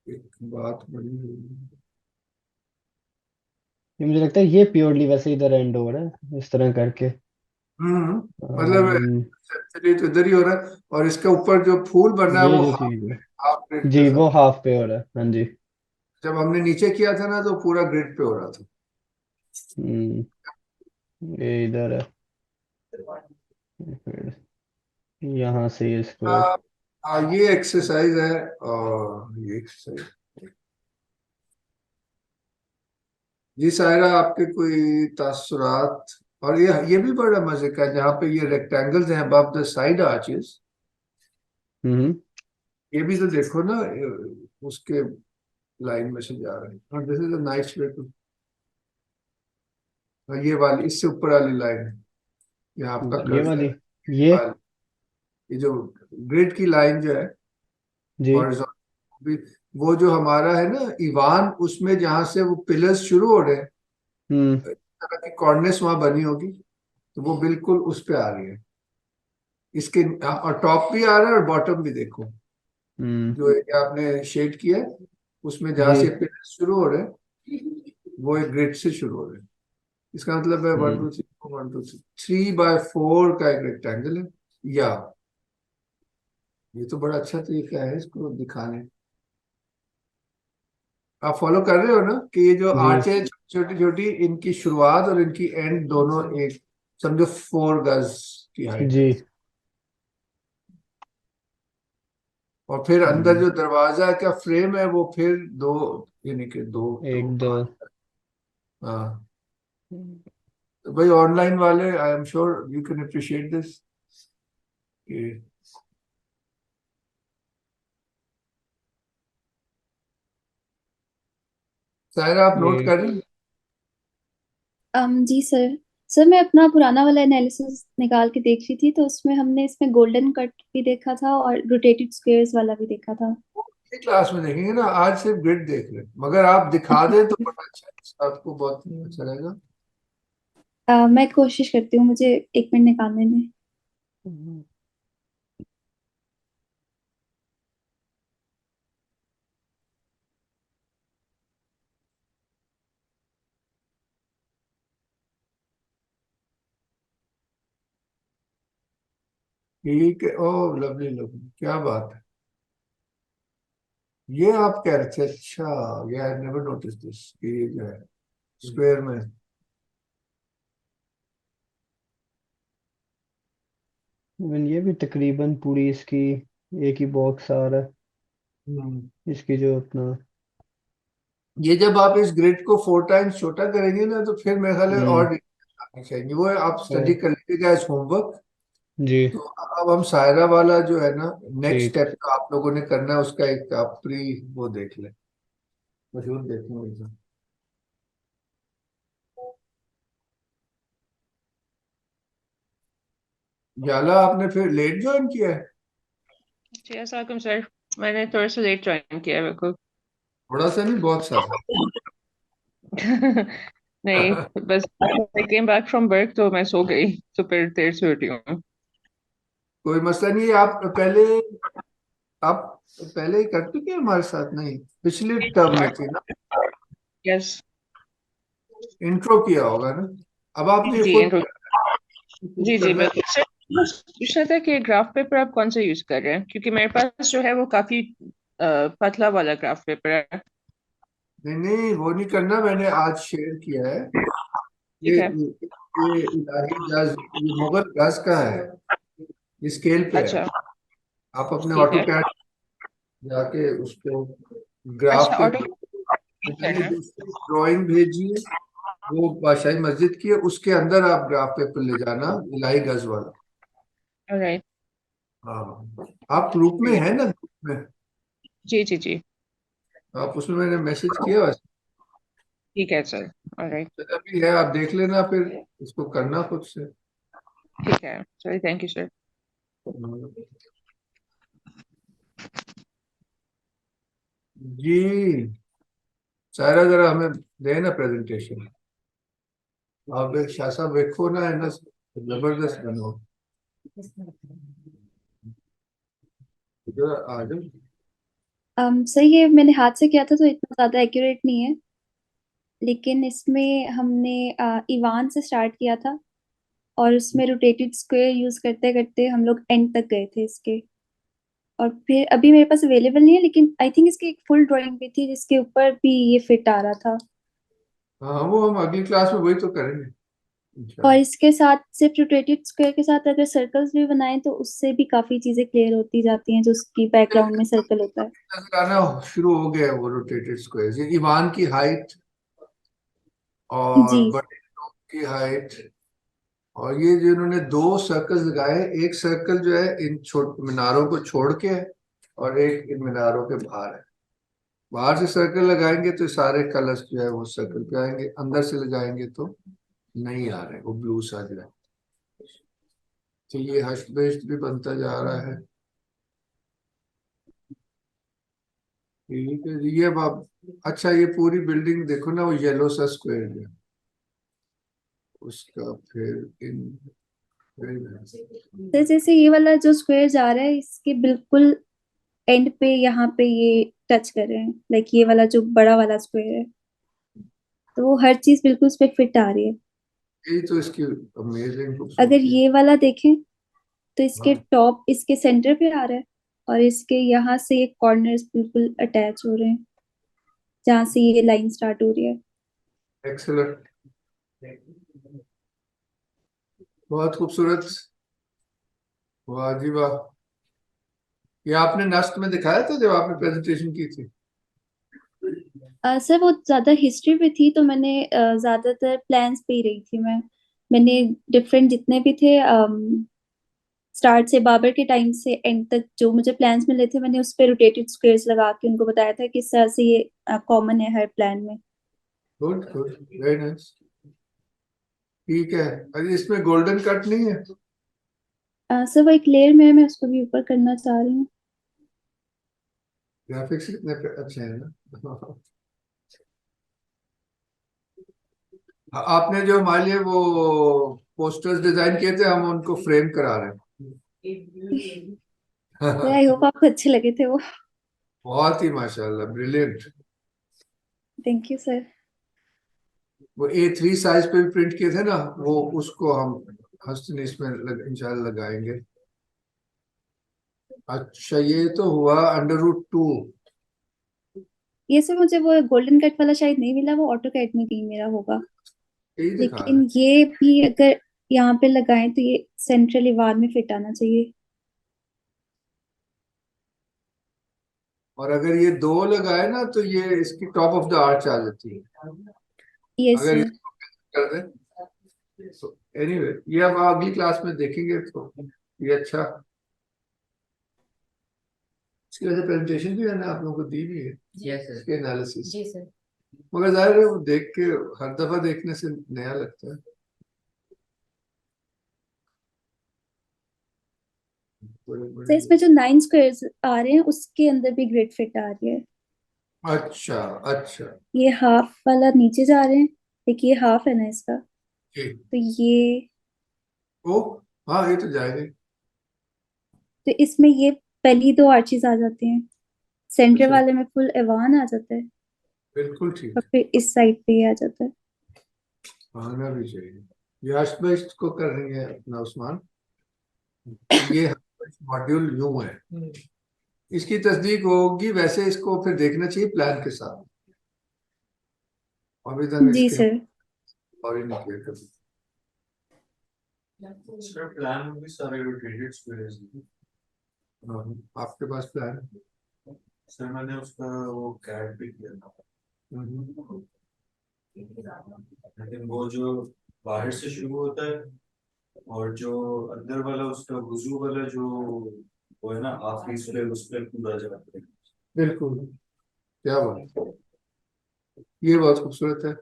[SPEAKER 1] एक बात बड़ी हुई।
[SPEAKER 6] ये मुझे लगता है ये प्योरली वैसे इधर एंड हो रहा है इस तरह करके।
[SPEAKER 1] मतलब चलिए तो इधर ही हो रहा है, और इसके ऊपर जो फूल बना है
[SPEAKER 6] ये
[SPEAKER 1] वो
[SPEAKER 6] जो
[SPEAKER 1] हाफ
[SPEAKER 6] चीज है,
[SPEAKER 1] हाफ ग्रिड पे
[SPEAKER 6] जी
[SPEAKER 1] था।
[SPEAKER 6] वो हाफ पे हो रहा है, हाँ जी।
[SPEAKER 1] जब हमने नीचे किया था ना तो पूरा ग्रिड पे हो रहा था।
[SPEAKER 6] हम्म ये इधर है, फिर यहाँ से इसको।
[SPEAKER 1] ये एक्सरसाइज है, और ये एक्सरसाइज। जी सायरा, आपके कोई तासुरात? और ये भी बड़ा मजे का है, जहाँ पे ये रेक्टेंगल्स हैं अबव द साइड आर्चेस।
[SPEAKER 6] हम्म
[SPEAKER 1] ये भी तो देखो ना, उसके लाइन में से जा रहे हैं, और this is a nice way to. ये वाली इससे ऊपर वाली लाइन, ये आपका
[SPEAKER 6] ये
[SPEAKER 1] कर्सर
[SPEAKER 6] वाली,
[SPEAKER 1] है।
[SPEAKER 6] ये
[SPEAKER 1] वाली, ये जो ग्रिड की लाइन जो है
[SPEAKER 6] जी।
[SPEAKER 1] हॉरिजॉन्टल, वो जो हमारा है ना इवान, उसमें जहां से वो पिलर्स शुरू हो रहे हैं,
[SPEAKER 6] हम्म
[SPEAKER 1] इस तरह की कॉर्निस वहां बनी होगी, तो वो बिल्कुल उस पे आ रही है। इसके और टॉप भी आ रहा है और बॉटम भी देखो,
[SPEAKER 6] हम्म
[SPEAKER 1] जो ये आपने शेड किया है, उसमें जहां
[SPEAKER 6] जी।
[SPEAKER 1] से पिलर्स शुरू हो रहे हैं वो एक ग्रिड से शुरू हो रहे हैं। इसका मतलब है one
[SPEAKER 6] hmm
[SPEAKER 1] to three, 3x4 का एक रेक्टेंगल है। या ये तो बड़ा अच्छा तरीका है इसको दिखाने। आप फॉलो कर रहे हो ना, कि ये जो
[SPEAKER 6] जी
[SPEAKER 1] आर्च है छोटी छोटी, इनकी शुरुआत और इनकी एंड दोनों एक, समझो 4 गज की हाइट
[SPEAKER 6] जी।
[SPEAKER 1] है। और फिर अंदर
[SPEAKER 6] हम्म
[SPEAKER 1] जो दरवाजा का फ्रेम है वो फिर दो, यानी कि दो दो
[SPEAKER 6] एक दो।
[SPEAKER 1] हाँ। तो भाई ऑनलाइन वाले, I am sure you can appreciate this. Saira, आप नोट
[SPEAKER 6] ये
[SPEAKER 1] कर रहे हैं?
[SPEAKER 3] जी सर। सर मैं अपना पुराना वाला एनालिसिस निकाल के देख रही थी, तो उसमें हमने इसमें गोल्डन कट भी देखा था और रोटेटेड स्क्वेयर्स वाला भी देखा था।
[SPEAKER 1] क्लास में देखेंगे ना, आज सिर्फ ग्रिड देख रहे हैं, मगर आप दिखा दें तो बड़ा अच्छा है, आपको बहुत अच्छा रहेगा।
[SPEAKER 3] मैं कोशिश करती हूँ, मुझे 1 मिनट निकालने में।
[SPEAKER 1] ठीक है, ओह लवली लवली, क्या बात है। ये आप कह रहे थे, अच्छा, ये आई नेवर नोटिस दिस, ये जो है स्क्वायर में।
[SPEAKER 6] इवन ये भी तकरीबन पूरी इसकी एक ही बॉक्स आ रहा
[SPEAKER 1] हम्म,
[SPEAKER 6] है इसकी जो अपना।
[SPEAKER 1] ये जब आप इस ग्रिड को 4 टाइम्स छोटा करेंगे ना, तो फिर मेरे ख्याल है और details आनी चाहिए, वो आप स्टडी कर लीजिएगा एज होमवर्क।
[SPEAKER 6] जी
[SPEAKER 1] तो अब हम सायरा वाला जो है ना, नेक्स्ट
[SPEAKER 6] ठीक।
[SPEAKER 1] स्टेप आप लोगों ने करना है, उसका एक आप प्री वो देख लें, मशहूर देखेंगे। जाला आपने फिर लेट ज्वाइन किया है?
[SPEAKER 10] जी अस्सलाम वालेकुम सर। मैंने थोड़ा सा लेट ज्वाइन किया है बिल्कुल।
[SPEAKER 1] थोड़ा सा नहीं, बहुत सा।
[SPEAKER 10] नहीं, बस आई केम बैक फ्रॉम वर्क तो मैं सो गई, तो फिर देर से उठी हूँ।
[SPEAKER 1] कोई मसला नहीं है, आप पहले ही कर चुके हैं हमारे साथ, नहीं पिछले टर्म में थी ना,
[SPEAKER 10] यस।
[SPEAKER 1] इंट्रो किया होगा ना, अब आपने ये
[SPEAKER 10] जी
[SPEAKER 1] खुद
[SPEAKER 10] इंट्रो। जी जी
[SPEAKER 1] करना है।
[SPEAKER 10] बिल्कुल सर। बस पूछना था कि ग्राफ पेपर आप कौन सा यूज कर रहे हैं, क्योंकि मेरे पास जो है वो काफी पतला वाला ग्राफ पेपर है।
[SPEAKER 1] नहीं नहीं, वो नहीं करना, मैंने आज शेयर किया है।
[SPEAKER 10] ठीक
[SPEAKER 1] ये
[SPEAKER 10] है।
[SPEAKER 1] ये इलाही गज, ये मुगल गज का है, ये स्केल पे है।
[SPEAKER 10] अच्छा।
[SPEAKER 1] आप अपने
[SPEAKER 10] ठीक
[SPEAKER 1] ऑटो
[SPEAKER 10] है।
[SPEAKER 1] कैड जाके उसको ग्राफ
[SPEAKER 10] अच्छा
[SPEAKER 1] पे,
[SPEAKER 10] ऑटो
[SPEAKER 1] मैंने
[SPEAKER 10] करना है।
[SPEAKER 1] दूसरी ड्राइंग भेजी है, वो बादशाही मस्जिद की है, उसके अंदर आप ग्राफ पेपर ले जाना, इलाही गज वाला।
[SPEAKER 10] ऑलराइट।
[SPEAKER 1] हाँ, आप ग्रुप में है ना, ग्रुप में
[SPEAKER 10] जी जी जी।
[SPEAKER 1] आप, उसमें मैंने मैसेज किया वैसे।
[SPEAKER 10] ठीक है सर। ऑलराइट।
[SPEAKER 1] तो अभी है, आप देख लेना, फिर इसको करना खुद से।
[SPEAKER 10] ठीक है सर, थैंक यू सर।
[SPEAKER 1] जी सारा जरा हमें देना प्रेजेंटेशन, आप एक शाह साहब देखो ना, है ना, जबरदस्त बनो, जरा आ जाओ।
[SPEAKER 3] सर ये मैंने हाथ से किया था तो इतना ज्यादा एक्यूरेट नहीं है, लेकिन इसमें हमने इवान से स्टार्ट किया था और उसमें रोटेटेड स्क्वायर यूज करते करते हम लोग एंड तक गए थे इसके। और फिर अभी मेरे पास अवेलेबल नहीं है, लेकिन आई थिंक इसकी एक फुल ड्राइंग भी थी जिसके ऊपर भी ये फिट आ रहा था।
[SPEAKER 1] हाँ वो हम अगली क्लास में वही तो करेंगे
[SPEAKER 3] और
[SPEAKER 1] इंशाल्लाह।
[SPEAKER 3] इसके साथ सिर्फ रोटेटेड स्क्वायर के साथ अगर सर्कल्स भी बनाएं तो उससे भी काफी चीजें क्लियर होती जाती हैं, जो उसकी बैकग्राउंड में सर्कल होता है।
[SPEAKER 1] नजर आना शुरू हो गया है वो रोटेटेड स्क्वायर, ये ईमान की हाइट और
[SPEAKER 3] जी।
[SPEAKER 1] बड़े लोग की हाइट, और ये जो इन्होंने 2 सर्कल लगाए, एक सर्कल जो है इन छोट मीनारों को छोड़ के है, और एक इन मीनारों के बाहर है। बाहर से सर्कल लगाएंगे तो सारे कलर्स जो है वो सर्कल पे आएंगे, अंदर से लगाएंगे तो नहीं आ रहे, वो ब्लू सा जो है। तो ये हश्त बेश्त भी बनता जा रहा है। ठीक है जी, ये अब अच्छा, ये पूरी बिल्डिंग देखो ना, वो येलो सा स्क्वायर है, उसका फिर इन
[SPEAKER 3] तो जैसे ये वाला जो स्क्वायर जा रहा है इसके बिल्कुल एंड पे यहाँ पे ये टच कर रहे हैं, लाइक ये वाला जो बड़ा वाला स्क्वायर है, तो वो हर चीज बिल्कुल उस पे फिट आ रही है।
[SPEAKER 1] यही तो इसकी अमेजिंग
[SPEAKER 3] अगर
[SPEAKER 1] खूबसूरती है।
[SPEAKER 3] ये वाला देखें तो इसके
[SPEAKER 1] हाँ,
[SPEAKER 3] टॉप इसके सेंटर पे आ रहा है, और इसके यहाँ से ये कॉर्नर्स बिल्कुल अटैच हो रहे हैं जहाँ से ये लाइन स्टार्ट हो रही है।
[SPEAKER 1] एक्सेलेंट, बहुत खूबसूरत, वाह जी वाह। ये आपने नस्ट में दिखाया था जब आपने प्रेजेंटेशन की थी?
[SPEAKER 3] सर वो ज्यादा हिस्ट्री पे थी, तो मैंने ज्यादातर प्लान्स पे ही रही थी मैंने डिफरेंट जितने भी थे, स्टार्ट से बाबर के टाइम से एंड तक जो मुझे प्लान्स मिले थे, मैंने उस पे रोटेटेड स्क्वेयर्स लगा के उनको बताया था कि इस तरह से ये कॉमन है हर प्लान में।
[SPEAKER 1] Good good, very nice. ठीक है। अरे इसमें गोल्डन कट नहीं है?
[SPEAKER 3] सर वो एक लेयर में है, मैं उसको भी ऊपर करना चाह रही हूँ।
[SPEAKER 1] ग्राफिक्स कितने अच्छे हैं ना। आपने जो हमारे लिए वो पोस्टर्स डिजाइन किए थे, हम उनको फ्रेम करा रहे
[SPEAKER 3] सर
[SPEAKER 1] हैं।
[SPEAKER 3] आई होप आपको अच्छे लगे थे वो।
[SPEAKER 1] बहुत ही माशाल्लाह, ब्रिलियंट।
[SPEAKER 3] Thank you sir.
[SPEAKER 1] वो A3 साइज पे भी प्रिंट किए थे ना, वो उसको हम हस्तिन इसमें इंशाल्लाह लगाएंगे। अच्छा, ये तो हुआ √2।
[SPEAKER 3] ये सर मुझे वो गोल्डन कट वाला शायद नहीं मिला, वो ऑटो कैड में कहीं मेरा होगा।
[SPEAKER 1] यही दिखा रहा है।
[SPEAKER 3] लेकिन ये भी अगर यहाँ पे लगाएं तो ये सेंट्रल इवान में फिट आना चाहिए।
[SPEAKER 1] और अगर ये 2 लगाए ना तो ये इसकी टॉप ऑफ द आर्च आ जाती है,
[SPEAKER 3] यस
[SPEAKER 1] अगर
[SPEAKER 3] सर।
[SPEAKER 1] इसको कर दें तो। एनीवे, ये अब अगली क्लास में देखेंगे तो ये अच्छा। इसकी वजह से प्रेजेंटेशन भी मैंने आप लोगों को दी भी है,
[SPEAKER 8] यस सर।
[SPEAKER 1] इसके एनालिसिस।
[SPEAKER 9] जी सर।
[SPEAKER 1] मगर जाहिर है वो देख के हर दफा देखने से नया लगता है।
[SPEAKER 3] सर इसमें जो 9 स्क्वायर्स आ रहे हैं उसके अंदर भी ग्रिड फिट आ रही है।
[SPEAKER 1] अच्छा अच्छा।
[SPEAKER 3] ये हाफ वाला नीचे जा रहे हैं, देखिए ये हाफ है ना इसका,
[SPEAKER 1] ठीक।
[SPEAKER 3] तो ये,
[SPEAKER 1] ओ हाँ, ये तो जाएगा।
[SPEAKER 3] तो इसमें ये पहली 2 आर्चेस आ जाती हैं, सेंटर
[SPEAKER 1] अच्छा,
[SPEAKER 3] वाले में फुल एवान आ जाता है
[SPEAKER 1] बिल्कुल ठीक
[SPEAKER 3] और
[SPEAKER 1] है।
[SPEAKER 3] फिर इस साइड पे ये आ जाता है।
[SPEAKER 1] आना भी चाहिए। ये अष्टबष्ट को कर रही है अपना उस्मान। ये मॉड्यूल यूं है, इसकी तस्दीक होगी। वैसे इसको फिर देखना चाहिए प्लान के साथ। अभी तक
[SPEAKER 3] जी
[SPEAKER 1] इसके
[SPEAKER 3] सर।
[SPEAKER 1] और ही नहीं किया कभी।
[SPEAKER 5] Sir, plan में भी सारे rotated squares हैं।
[SPEAKER 1] हाँ, आपके पास प्लान?
[SPEAKER 5] सर मैंने उसका वो कैड भी किया था, लेकिन वो जो बाहर से शुरू होता है और जो अंदर वाला उसका वुजू वाला जो वो है ना आखिरी स्क्वायर, उस पर पूरा जाता है।
[SPEAKER 1] बिल्कुल, क्या बात है। ये बहुत खूबसूरत है।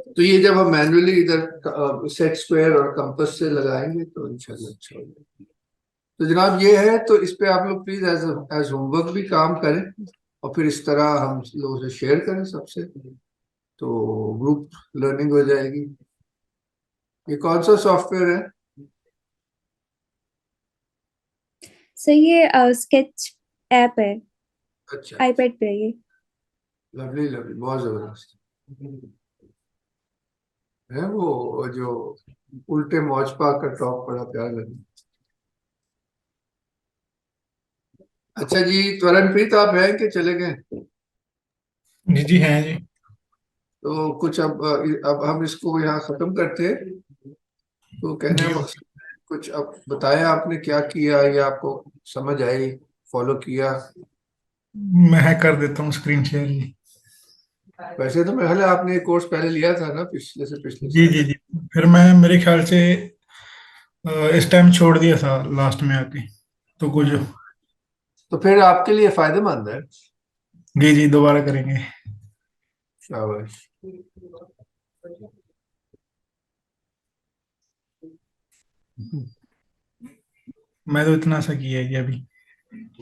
[SPEAKER 1] तो ये जब हम मैन्युअली इधर सेट स्क्वायर और कंपास से लगाएंगे तो इंशाल्लाह अच्छा होगा। तो जनाब ये है, तो इस पे आप लोग प्लीज एज होमवर्क भी काम करें और फिर इस तरह हम लोगों से शेयर करें सबसे, तो ग्रुप लर्निंग हो जाएगी। ये कौन सा सॉफ्टवेयर है?
[SPEAKER 3] सर ये स्केच ऐप है,
[SPEAKER 1] अच्छा,
[SPEAKER 3] आईपैड पे है ये।
[SPEAKER 1] लवली लवली, बहुत जबरदस्त है। वो जो उल्टे मौजपा का टॉप बड़ा प्यारा लगा। अच्छा जी, त्वरणप्रीत आप हैं कि चले गए?
[SPEAKER 4] जी जी हैं जी।
[SPEAKER 1] तो कुछ अब हम इसको यहाँ खत्म करते हैं। तो कहने
[SPEAKER 4] जी
[SPEAKER 1] का मकसद है, कुछ अब बताया आपने क्या किया, या आपको समझ आई, फॉलो किया?
[SPEAKER 4] मैं कर देता हूँ स्क्रीन शेयर जी।
[SPEAKER 1] वैसे तो मेरे ख्याल है आपने एक कोर्स पहले लिया था ना, पिछले से पिछले
[SPEAKER 4] जी
[SPEAKER 1] साल।
[SPEAKER 4] जी जी। फिर मैं मेरे ख्याल से इस टाइम छोड़ दिया था लास्ट में आके, तो कुछ।
[SPEAKER 1] तो फिर आपके लिए फायदेमंद है।
[SPEAKER 4] जी जी, दोबारा करेंगे।
[SPEAKER 1] शाबाश।
[SPEAKER 4] मैं तो इतना सा किया है जी अभी।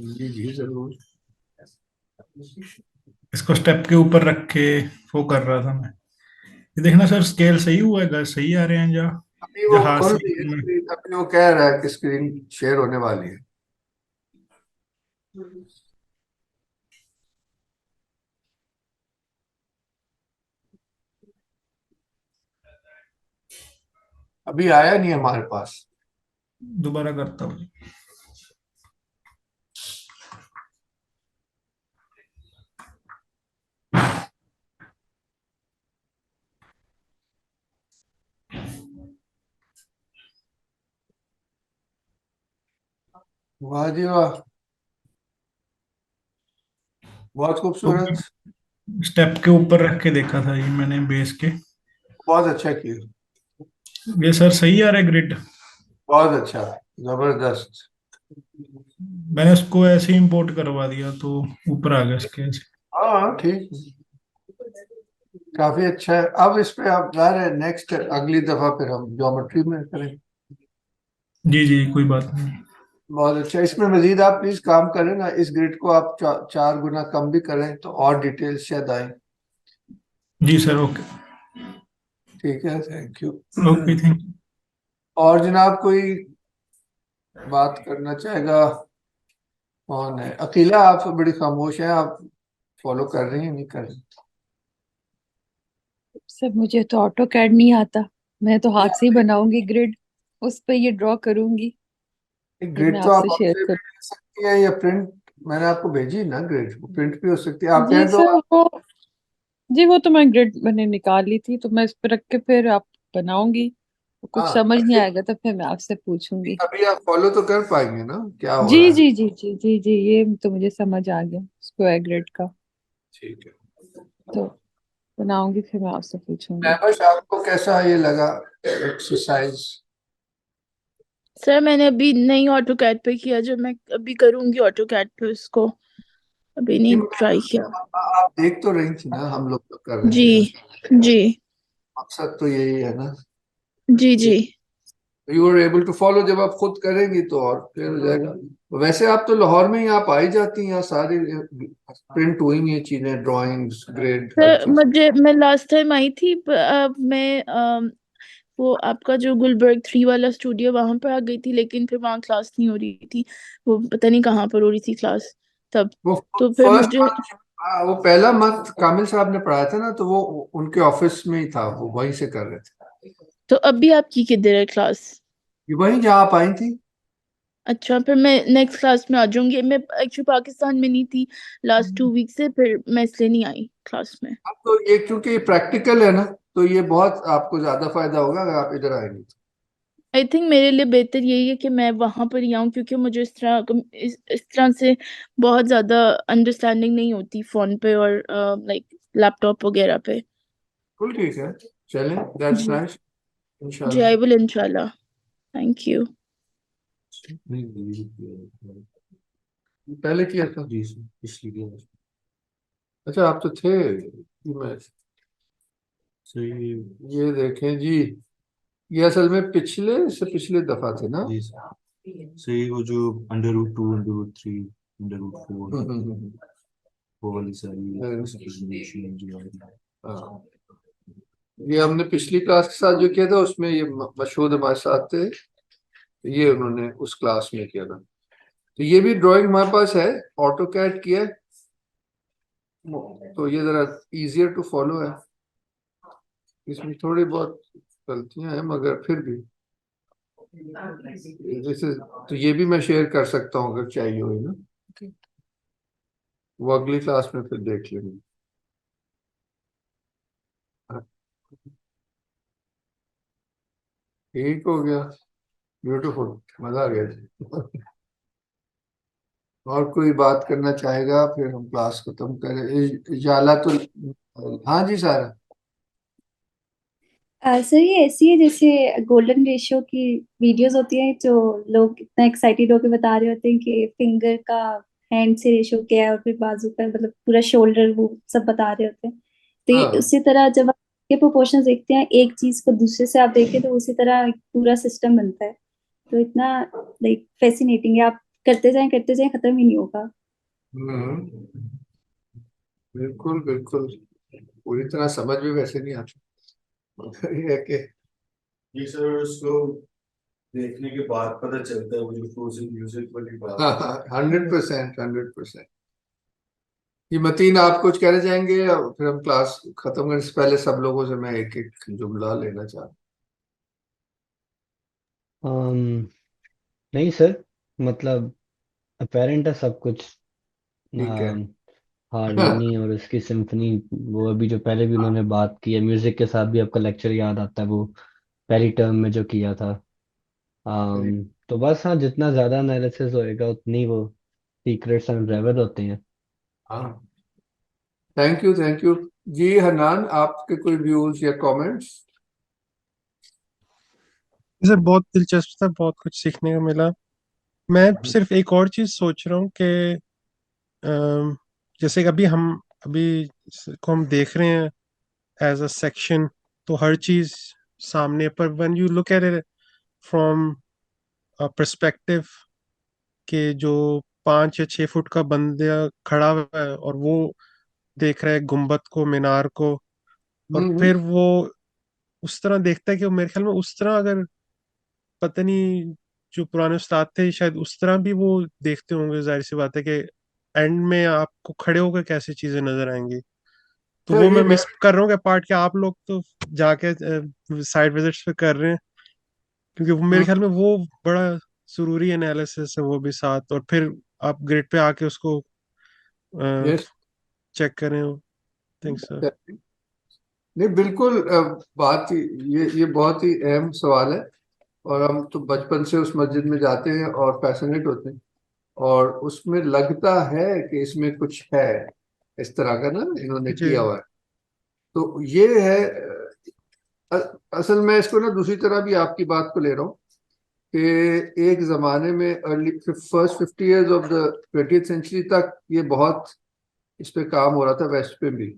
[SPEAKER 1] जी जी जरूर।
[SPEAKER 4] इसको स्टेप के ऊपर रख के वो कर रहा था मैं। ये देखना सर, स्केल सही हुआ है, सही आ रहे हैं जा
[SPEAKER 1] अभी वो
[SPEAKER 4] हाथ
[SPEAKER 1] खुल
[SPEAKER 4] से
[SPEAKER 1] रही है स्क्रीन, अभी वो कह रहा है कि स्क्रीन शेयर होने वाली है। अभी आया नहीं हमारे पास।
[SPEAKER 4] दोबारा करता हूँ।
[SPEAKER 1] वाह जी वाह, बहुत खूबसूरत।
[SPEAKER 4] स्टेप के ऊपर रख के देखा था जी मैंने बेस के।
[SPEAKER 1] बहुत अच्छा किया,
[SPEAKER 4] ये सर सही आ रहा है ग्रिड।
[SPEAKER 1] बहुत अच्छा, जबरदस्त।
[SPEAKER 4] मैंने उसको ऐसे ही इंपोर्ट करवा दिया तो ऊपर आ गया स्केल से।
[SPEAKER 1] हाँ ठीक, काफी अच्छा है। अब इस पे आप जा रहे हैं नेक्स्ट, अगली दफा फिर हम ज्योमेट्री में करें।
[SPEAKER 4] जी जी, कोई बात नहीं।
[SPEAKER 1] बहुत अच्छा। इसमें मजीद आप प्लीज काम करें ना, इस ग्रिड को आप 4 गुना कम भी करें तो और डिटेल्स शायद आए।
[SPEAKER 4] जी सर, ओके।
[SPEAKER 1] ठीक है, thank you.
[SPEAKER 4] Okay, thank you.
[SPEAKER 1] और जनाब कोई बात करना चाहेगा? कौन है? अकीला, आप बड़ी खामोश हैं, आप फॉलो कर रही हैं नहीं कर रही?
[SPEAKER 11] सर मुझे तो ऑटो कैड नहीं आता। मैं तो हाथ से ही बनाऊंगी ग्रिड, उस पे ये ड्रॉ करूंगी, फिर मैं
[SPEAKER 1] ग्रिड तो आप
[SPEAKER 11] आपसे शेयर
[SPEAKER 1] हमसे
[SPEAKER 11] करूँ।
[SPEAKER 1] भेज सकती हैं या प्रिंट, मैंने आपको भेजी ना ग्रिड, प्रिंट भी हो सकती है, आप
[SPEAKER 11] जी
[SPEAKER 1] कहें तो।
[SPEAKER 11] सर, वो जी वो तो मैं ग्रिड मैंने निकाल ली थी, तो मैं इस पे रख के फिर आप बनाऊंगी। कुछ
[SPEAKER 1] हाँ,
[SPEAKER 11] समझ नहीं आएगा तो फिर मैं आपसे पूछूंगी।
[SPEAKER 1] अभी आप फॉलो तो कर पाएंगे ना क्या हो
[SPEAKER 11] जी
[SPEAKER 1] रहा है?
[SPEAKER 11] जी जी जी जी जी, ये तो मुझे समझ आ गया स्क्वायर ग्रिड का।
[SPEAKER 1] ठीक है।
[SPEAKER 11] तो बनाऊंगी फिर मैं आपसे पूछूंगी।
[SPEAKER 1] बस आपको कैसा ये लगा एक्सरसाइज?
[SPEAKER 2] सर मैंने अभी नहीं ऑटो कैड पे किया, जो मैं अभी करूंगी ऑटो कैड पे उसको, अभी नहीं ट्राई किया।
[SPEAKER 1] आप देख तो रही थी ना, हम लोग तो कर रहे
[SPEAKER 2] जी
[SPEAKER 1] थे।
[SPEAKER 2] जी
[SPEAKER 1] मकसद तो यही है ना।
[SPEAKER 2] जी जी।
[SPEAKER 1] You are able to follow, जब आप खुद करेंगी तो और क्लियर हो जाएगा। वैसे आप तो लाहौर में ही आप आई जाती हैं, यहाँ सारी प्रिंट हुई हैं चीजें, ड्राइंग्स, ग्रेड, हर
[SPEAKER 2] सर
[SPEAKER 1] चीज।
[SPEAKER 2] मैं लास्ट टाइम आई थी, अब मैं वो आपका जो गुलबर्ग 3 वाला स्टूडियो वहां पर आ गई थी, लेकिन फिर वहां क्लास नहीं हो रही थी। वो पता नहीं कहाँ पर हो रही थी क्लास तब।
[SPEAKER 1] वो
[SPEAKER 2] तो फिर
[SPEAKER 1] फर्स्ट
[SPEAKER 2] मुझे,
[SPEAKER 1] मंथ, वो पहला मंथ कामिल साहब ने पढ़ाया था ना, तो वो उनके ऑफिस में ही था, वो वहीं से कर रहे थे।
[SPEAKER 2] तो अभी आपकी किधर है क्लास?
[SPEAKER 1] ये वहीं जहाँ आप आई थी।
[SPEAKER 2] अच्छा, फिर मैं नेक्स्ट क्लास में आ जाऊंगी। मैं एक्चुअली पाकिस्तान में नहीं थी लास्ट 2 वीक से, फिर मैं इसलिए नहीं आई क्लास में।
[SPEAKER 1] अब तो ये क्योंकि ये प्रैक्टिकल है ना, तो ये बहुत आपको ज्यादा फायदा होगा अगर आप इधर आएंगे तो।
[SPEAKER 2] आई थिंक मेरे लिए बेहतर यही है कि मैं वहां पर ही आऊँ, क्योंकि मुझे इस तरह से बहुत ज्यादा अंडरस्टैंडिंग नहीं होती फोन पे और लाइक लैपटॉप वगैरह पे।
[SPEAKER 1] बिल्कुल ठीक है, चलें, दैट्स
[SPEAKER 2] जी
[SPEAKER 1] नाइस।
[SPEAKER 2] जी,
[SPEAKER 1] इंशाल्लाह।
[SPEAKER 2] आई विल इंशाल्लाह। Thank you.
[SPEAKER 1] पहले किया था जी सर, पिछली बार। अच्छा, आप तो थे मैं। सही। ये देखें जी, ये असल में पिछले से पिछले दफा थे ना।
[SPEAKER 5] जी सर, सही। वो जो √2, √3, √4, वो वाली सारी presentation जो है।
[SPEAKER 1] हाँ, ये हमने पिछली क्लास के साथ जो किया था उसमें ये मशहूद हमारे साथ थे, ये उन्होंने उस क्लास में किया था। तो ये भी ड्राइंग हमारे पास है, ऑटो कैड किया है, तो ये जरा इजियर टू फॉलो है। इसमें थोड़ी बहुत गलतियां हैं मगर फिर भी जैसे, तो ये भी मैं शेयर कर सकता हूँ अगर चाहिए हो ना, वो अगली क्लास में फिर देख लेंगे। हाँ, ठीक हो गया, ब्यूटीफुल, मजा आ गया जी। और कोई बात करना चाहेगा फिर हम क्लास खत्म करें? इजाला तो, हाँ जी सारा।
[SPEAKER 3] सर ये ऐसी है जैसे गोल्डन रेशियो की वीडियोस होती हैं, जो लोग इतना एक्साइटेड होकर बता रहे होते हैं कि फिंगर का हैंड से रेशियो क्या है, और फिर बाजू का मतलब पूरा शोल्डर, वो सब बता रहे होते हैं। तो ये
[SPEAKER 1] हाँ,
[SPEAKER 3] उसी तरह जब आप के प्रोपोर्शंस देखते हैं एक चीज को दूसरे से आप देखें, तो उसी तरह एक पूरा सिस्टम बनता है। तो इतना लाइक फैसिनेटिंग है, आप करते जाएं, खत्म ही नहीं होगा।
[SPEAKER 1] हम्म, बिल्कुल बिल्कुल, पूरी तरह समझ भी वैसे नहीं आती, मगर ये है कि
[SPEAKER 5] जी सर, उसको देखने के बाद पता चलता है वो जो फ्रोजन म्यूजिक वाली बात
[SPEAKER 1] हाँ
[SPEAKER 5] है।
[SPEAKER 1] हाँ, 100%, 100%। ये मतीन, आप कुछ कहना चाहेंगे या फिर हम क्लास खत्म करने से पहले सब लोगों से मैं एक एक जुमला लेना चाहता
[SPEAKER 6] um, नहीं सर, मतलब अपेरेंट है सब कुछ।
[SPEAKER 1] हूँ? ठीक है।
[SPEAKER 6] हार्मोनी और उसकी सिम्फनी, वो अभी जो पहले भी उन्होंने बात की है, म्यूजिक के साथ भी आपका लेक्चर याद आता है वो पहली टर्म में जो किया था। तो बस हाँ, जितना ज्यादा एनालिसिस होएगा उतनी वो सीक्रेट्स अनरेवल होते हैं।
[SPEAKER 1] हाँ, थैंक यू, थैंक यू। जी हनान, आपके कोई व्यूज या कमेंट्स?
[SPEAKER 7] सर बहुत दिलचस्प था, बहुत कुछ सीखने को मिला। मैं सिर्फ एक और चीज सोच रहा हूँ कि जैसे अभी को हम देख रहे हैं एज अ सेक्शन, तो हर चीज सामने, पर when you look at it from perspective के जो 5 या 6 फुट का बंदा खड़ा हुआ है और वो देख रहा है गुम्बद को, मीनार को, और
[SPEAKER 1] हम्म।
[SPEAKER 7] फिर वो उस तरह देखता है कि वो मेरे ख्याल में उस तरह, अगर पता नहीं जो पुराने उस्ताद थे शायद उस तरह भी वो देखते होंगे, जाहिर सी बात है कि एंड में आपको खड़े होकर कैसी चीजें नजर आएंगी। तो
[SPEAKER 1] अच्छा
[SPEAKER 7] वो
[SPEAKER 1] ये
[SPEAKER 7] मैं
[SPEAKER 1] मैं
[SPEAKER 7] मिस कर रहा हूँ कि पार्ट के आप लोग तो जाके साइड विजिट्स पे कर रहे हैं, क्योंकि वो मेरे ख्याल में वो बड़ा जरूरी एनालिसिस है वो भी साथ, और फिर आप ग्रिड पे आके उसको
[SPEAKER 1] यस
[SPEAKER 7] चेक करें। Think sir.
[SPEAKER 1] नहीं बिल्कुल बात ये बहुत ही अहम सवाल है। और हम तो बचपन से उस मस्जिद में जाते हैं और फैसिनेट होते हैं, और उसमें लगता है कि इसमें कुछ है इस तरह का ना इन्होंने
[SPEAKER 7] जी
[SPEAKER 1] किया हुआ है। तो ये है असल में इसको ना दूसरी तरह भी आपकी बात को ले रहा हूँ कि एक जमाने में early first 50 years of the 20th century तक ये बहुत इस पे काम हो रहा था वेस्ट पे भी।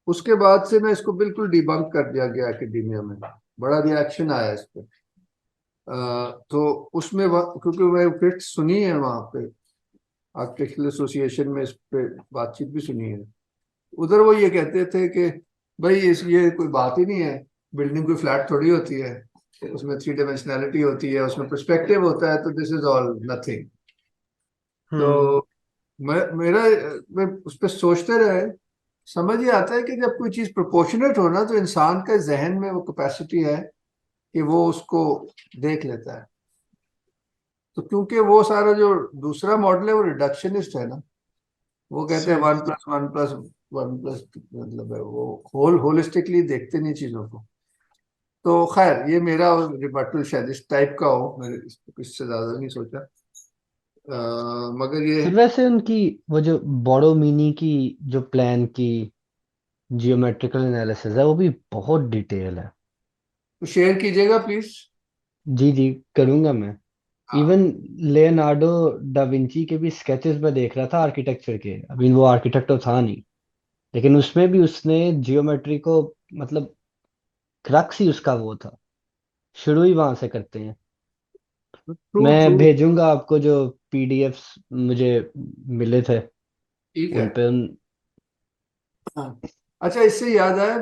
[SPEAKER 1] उसके बाद से ना इसको बिल्कुल डिबंक कर दिया गया एकेडमिया में, बड़ा रिएक्शन आया इस पे। तो उसमें क्योंकि मैं फिर सुनी है वहाँ पे आर्किटेक्चरल एसोसिएशन में, इस पे बातचीत भी सुनी है। उधर वो ये कहते थे कि भाई ये कोई बात ही नहीं है, बिल्डिंग कोई फ्लैट थोड़ी होती है, उसमें 3 डाइमेंशनैलिटी होती है, उसमें पर्सपेक्टिव होता है, तो दिस इज ऑल नथिंग।
[SPEAKER 7] हम्म
[SPEAKER 1] तो मैं उस पर सोचते रहे, समझ ये आता है कि जब कोई चीज प्रोपोर्शनेट हो ना, तो इंसान के जहन में वो कैपेसिटी है कि वो उसको देख लेता है। तो क्योंकि वो सारा जो दूसरा मॉडल है वो रिडक्शनिस्ट है ना, वो कहते हैं
[SPEAKER 7] सही।
[SPEAKER 1] 1+1+1+, मतलब है वो होलिस्टिकली देखते नहीं चीजों को। तो खैर ये मेरा रिबटल शायद इस टाइप का हो, मैंने इससे ज्यादा नहीं सोचा। मगर ये
[SPEAKER 6] फिर वैसे उनकी वो जो बॉडोमिनी की जो प्लान की जियोमेट्रिकल एनालिसिस है वो भी बहुत डिटेल है।
[SPEAKER 1] तो शेयर कीजिएगा प्लीज।
[SPEAKER 6] जी जी, करूंगा मैं।
[SPEAKER 1] हाँ।
[SPEAKER 6] इवन लेनार्डो डा विंची के भी स्केचेस में देख रहा था आर्किटेक्चर के, अभी वो आर्किटेक्ट तो था नहीं, लेकिन उसमें भी उसने जियोमेट्री को, मतलब क्रक्स ही उसका वो था, शुरू ही वहां से करते हैं।
[SPEAKER 1] ट्रू
[SPEAKER 6] मैं
[SPEAKER 1] ट्रू।
[SPEAKER 6] भेजूंगा आपको जो पीडीएफ्स मुझे मिले थे
[SPEAKER 1] ठीक है।
[SPEAKER 6] उन पे उन।
[SPEAKER 1] हाँ। अच्छा इससे याद आया,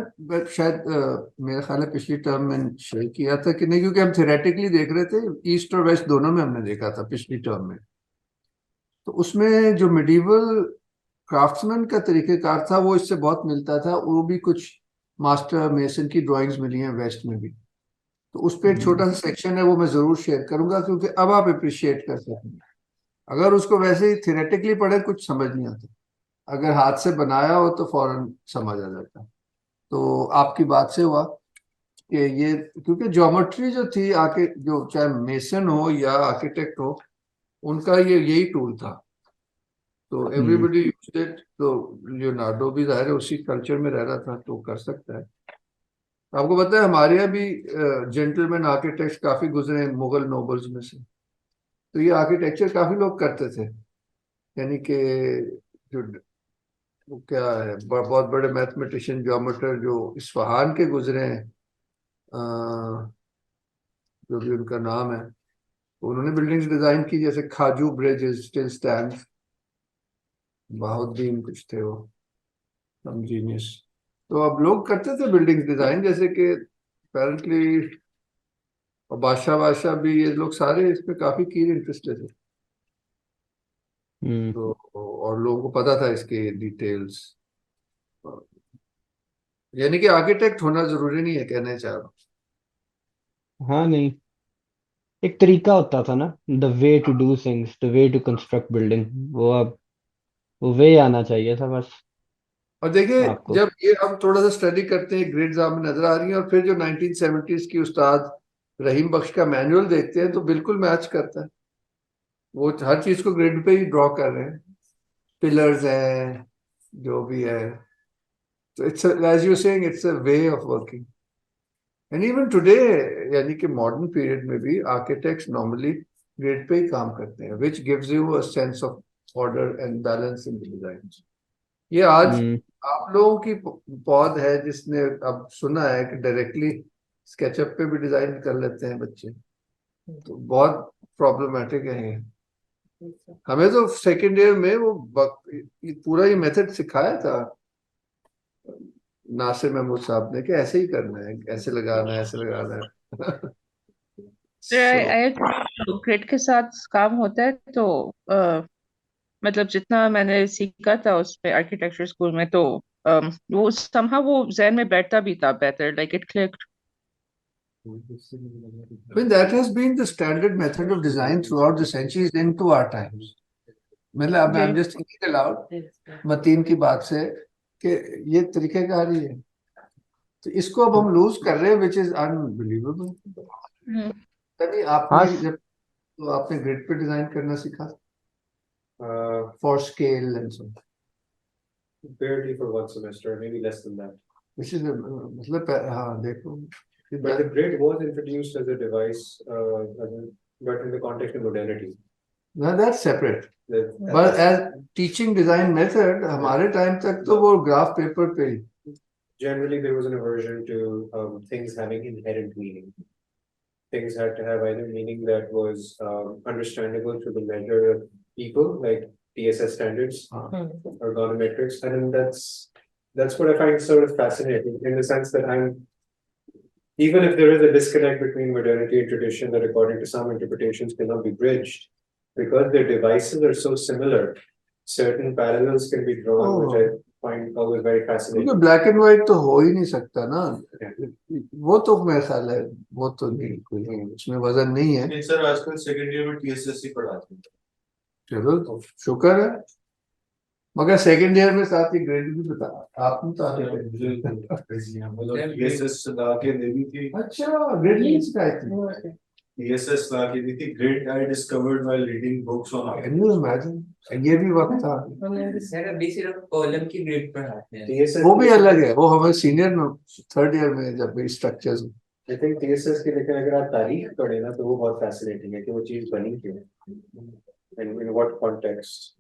[SPEAKER 1] शायद मेरा ख्याल है पिछली टर्म में शेयर किया था कि नहीं, क्योंकि हम थ्योरेटिकली देख रहे थे, ईस्ट और वेस्ट दोनों में हमने देखा था पिछली टर्म में। तो उसमें जो मिडिवल क्राफ्ट्समैन का तरीकेकार था वो इससे बहुत मिलता था। वो भी कुछ मास्टर मेसन की ड्राइंग्स मिली हैं वेस्ट में भी। तो उस पर एक छोटा सा सेक्शन है, वो मैं जरूर शेयर करूंगा, क्योंकि अब आप अप्रिशिएट कर सकेंगे। अगर उसको वैसे ही थियोरेटिकली पढ़े कुछ समझ नहीं आता, अगर हाथ से बनाया हो तो फौरन समझ आ जाता। तो आपकी बात से हुआ कि ये, क्योंकि ज्योमेट्री जो थी आके, जो चाहे मेसन हो या आर्किटेक्ट हो, उनका ये यही टूल था। तो
[SPEAKER 6] हम्म।
[SPEAKER 1] Everybody used it. तो लियोनार्डो भी जाहिर है उसी कल्चर में रह रहा था तो कर सकता है। आपको पता है हमारे यहाँ भी जेंटलमैन आर्किटेक्ट्स काफी गुजरे हैं मुगल नोबल्स में से। तो ये आर्किटेक्चर काफी लोग करते थे, यानी कि जो वो क्या है, बहुत बड़े मैथमेटिशियन ज्योमेटर जो इस्फहान के गुजरे हैं, जो भी उनका नाम है, तो उन्होंने बिल्डिंग्स डिजाइन की, जैसे खाजू ब्रिज स्टिल स्टैंड, बहाउद्दीन कुछ थे वो, सम जीनियस। तो अब लोग करते थे बिल्डिंग्स डिजाइन, जैसे कि अपेरेंटली, और बादशाह बादशाह भी, ये लोग सारे इसमें काफी कीन इंटरेस्टेड थे।
[SPEAKER 6] हम्म।
[SPEAKER 1] तो और लोगों को पता था इसके डिटेल्स। यानी कि आर्किटेक्ट होना जरूरी नहीं है, कहना चाह रहा
[SPEAKER 6] हाँ नहीं, एक तरीका होता था ना, the way to do things, the way to construct building, वो अब वो वे आना चाहिए था बस
[SPEAKER 1] और देखिए,
[SPEAKER 6] आपको।
[SPEAKER 1] जब ये हम थोड़ा सा स्टडी करते हैं, ग्रिड्स हमें नजर आ रही हैं, और फिर जो 1970s की उस्ताद रहीम बख्श का मैनुअल देखते हैं, तो बिल्कुल मैच करता है। वो हर चीज को ग्रिड पे ही ड्रॉ कर रहे हैं, पिलर्स हैं, जो भी है। तो it's as you saying, it's a way of working. And even today, यानी कि मॉडर्न पीरियड में भी आर्किटेक्ट्स नॉर्मली ग्रिड पे ही काम करते हैं, which gives you a sense of order and balance in the design. ये आज
[SPEAKER 6] हम्म
[SPEAKER 1] आप लोगों की पौध है जिसने अब सुना है कि डायरेक्टली स्केचअप पे भी डिजाइन कर लेते हैं बच्चे, तो बहुत प्रॉब्लमेटिक है ये। हमें तो सेकेंड ईयर में वो पूरा ये मेथड सिखाया था नासिर महमूद साहब ने कि ऐसे ही करना है, ऐसे लगाना है, ऐसे लगाना है। So,
[SPEAKER 10] ग्रिड के साथ काम होता है तो मतलब जितना मैंने सीखा था उसमें आर्किटेक्चर स्कूल में तो वो somehow वो जहन में बैठता भी था better, like it clicked.
[SPEAKER 1] I mean, that has been the standard method of design throughout the centuries into our times. मतलब I am just thinking aloud Matin की बात से कि ये तरीकेकार ही है, तो इसको अब हम लूज कर रहे हैं, विच इज अनबिलीवेबल। तभी
[SPEAKER 6] हाँ
[SPEAKER 1] आपने जब तो आपने ग्रिड पे डिजाइन करना सीखा for scale and so,
[SPEAKER 12] barely for 1 semester, maybe less than that.
[SPEAKER 1] Which is मतलब हाँ देखो,
[SPEAKER 12] But the grid was introduced as a device, but in the context of modernity.
[SPEAKER 1] now that's separate,
[SPEAKER 12] That-
[SPEAKER 1] but as teaching design method हमारे time तक तो वो graph paper पे ही।
[SPEAKER 12] Generally, there was an aversion to things having inherent meaning. Things had to have either meaning that was understandable through the measure of people, like TSS standards, ergonometrics, and that's what I find sort of fascinating in the sense that even if there is a disconnect between modernity and tradition that according to some interpretations cannot be bridged, because their devices are so similar, certain parallels can be drawn, which I find always very fascinating.
[SPEAKER 1] क्योंकि black and white तो हो ही नहीं सकता ना, वो तो मेरा ख्याल है वो तो नहीं, कोई उसमें वजन नहीं है।
[SPEAKER 5] नहीं सर, आजकल सेकंड ईयर में TSS ही पढ़ाते हैं।
[SPEAKER 1] चलो तो शुक्र है, मगर सेकंड ईयर में साथ ही ग्रेड भी बता आपने तो आगे
[SPEAKER 5] TSS ला के दे दी थी।
[SPEAKER 1] अच्छा ग्रेड नहीं सिखाई थी,
[SPEAKER 5] TSS ला के दी थी। Grade I discovered while reading books on
[SPEAKER 1] can you imagine, ये भी वक्त था।
[SPEAKER 8] सर अभी सिर्फ कॉलम की ग्रिड पढ़ाते हैं।
[SPEAKER 12] TSS
[SPEAKER 1] वो भी अलग है, वो हमें सीनियर में थर्ड ईयर में जब भी स्ट्रक्चर्स।
[SPEAKER 12] I think TSS के लेकिन अगर आप तारीख पढ़े ना तो वो बहुत fascinating है कि वो चीज बनी क्यों and in what context.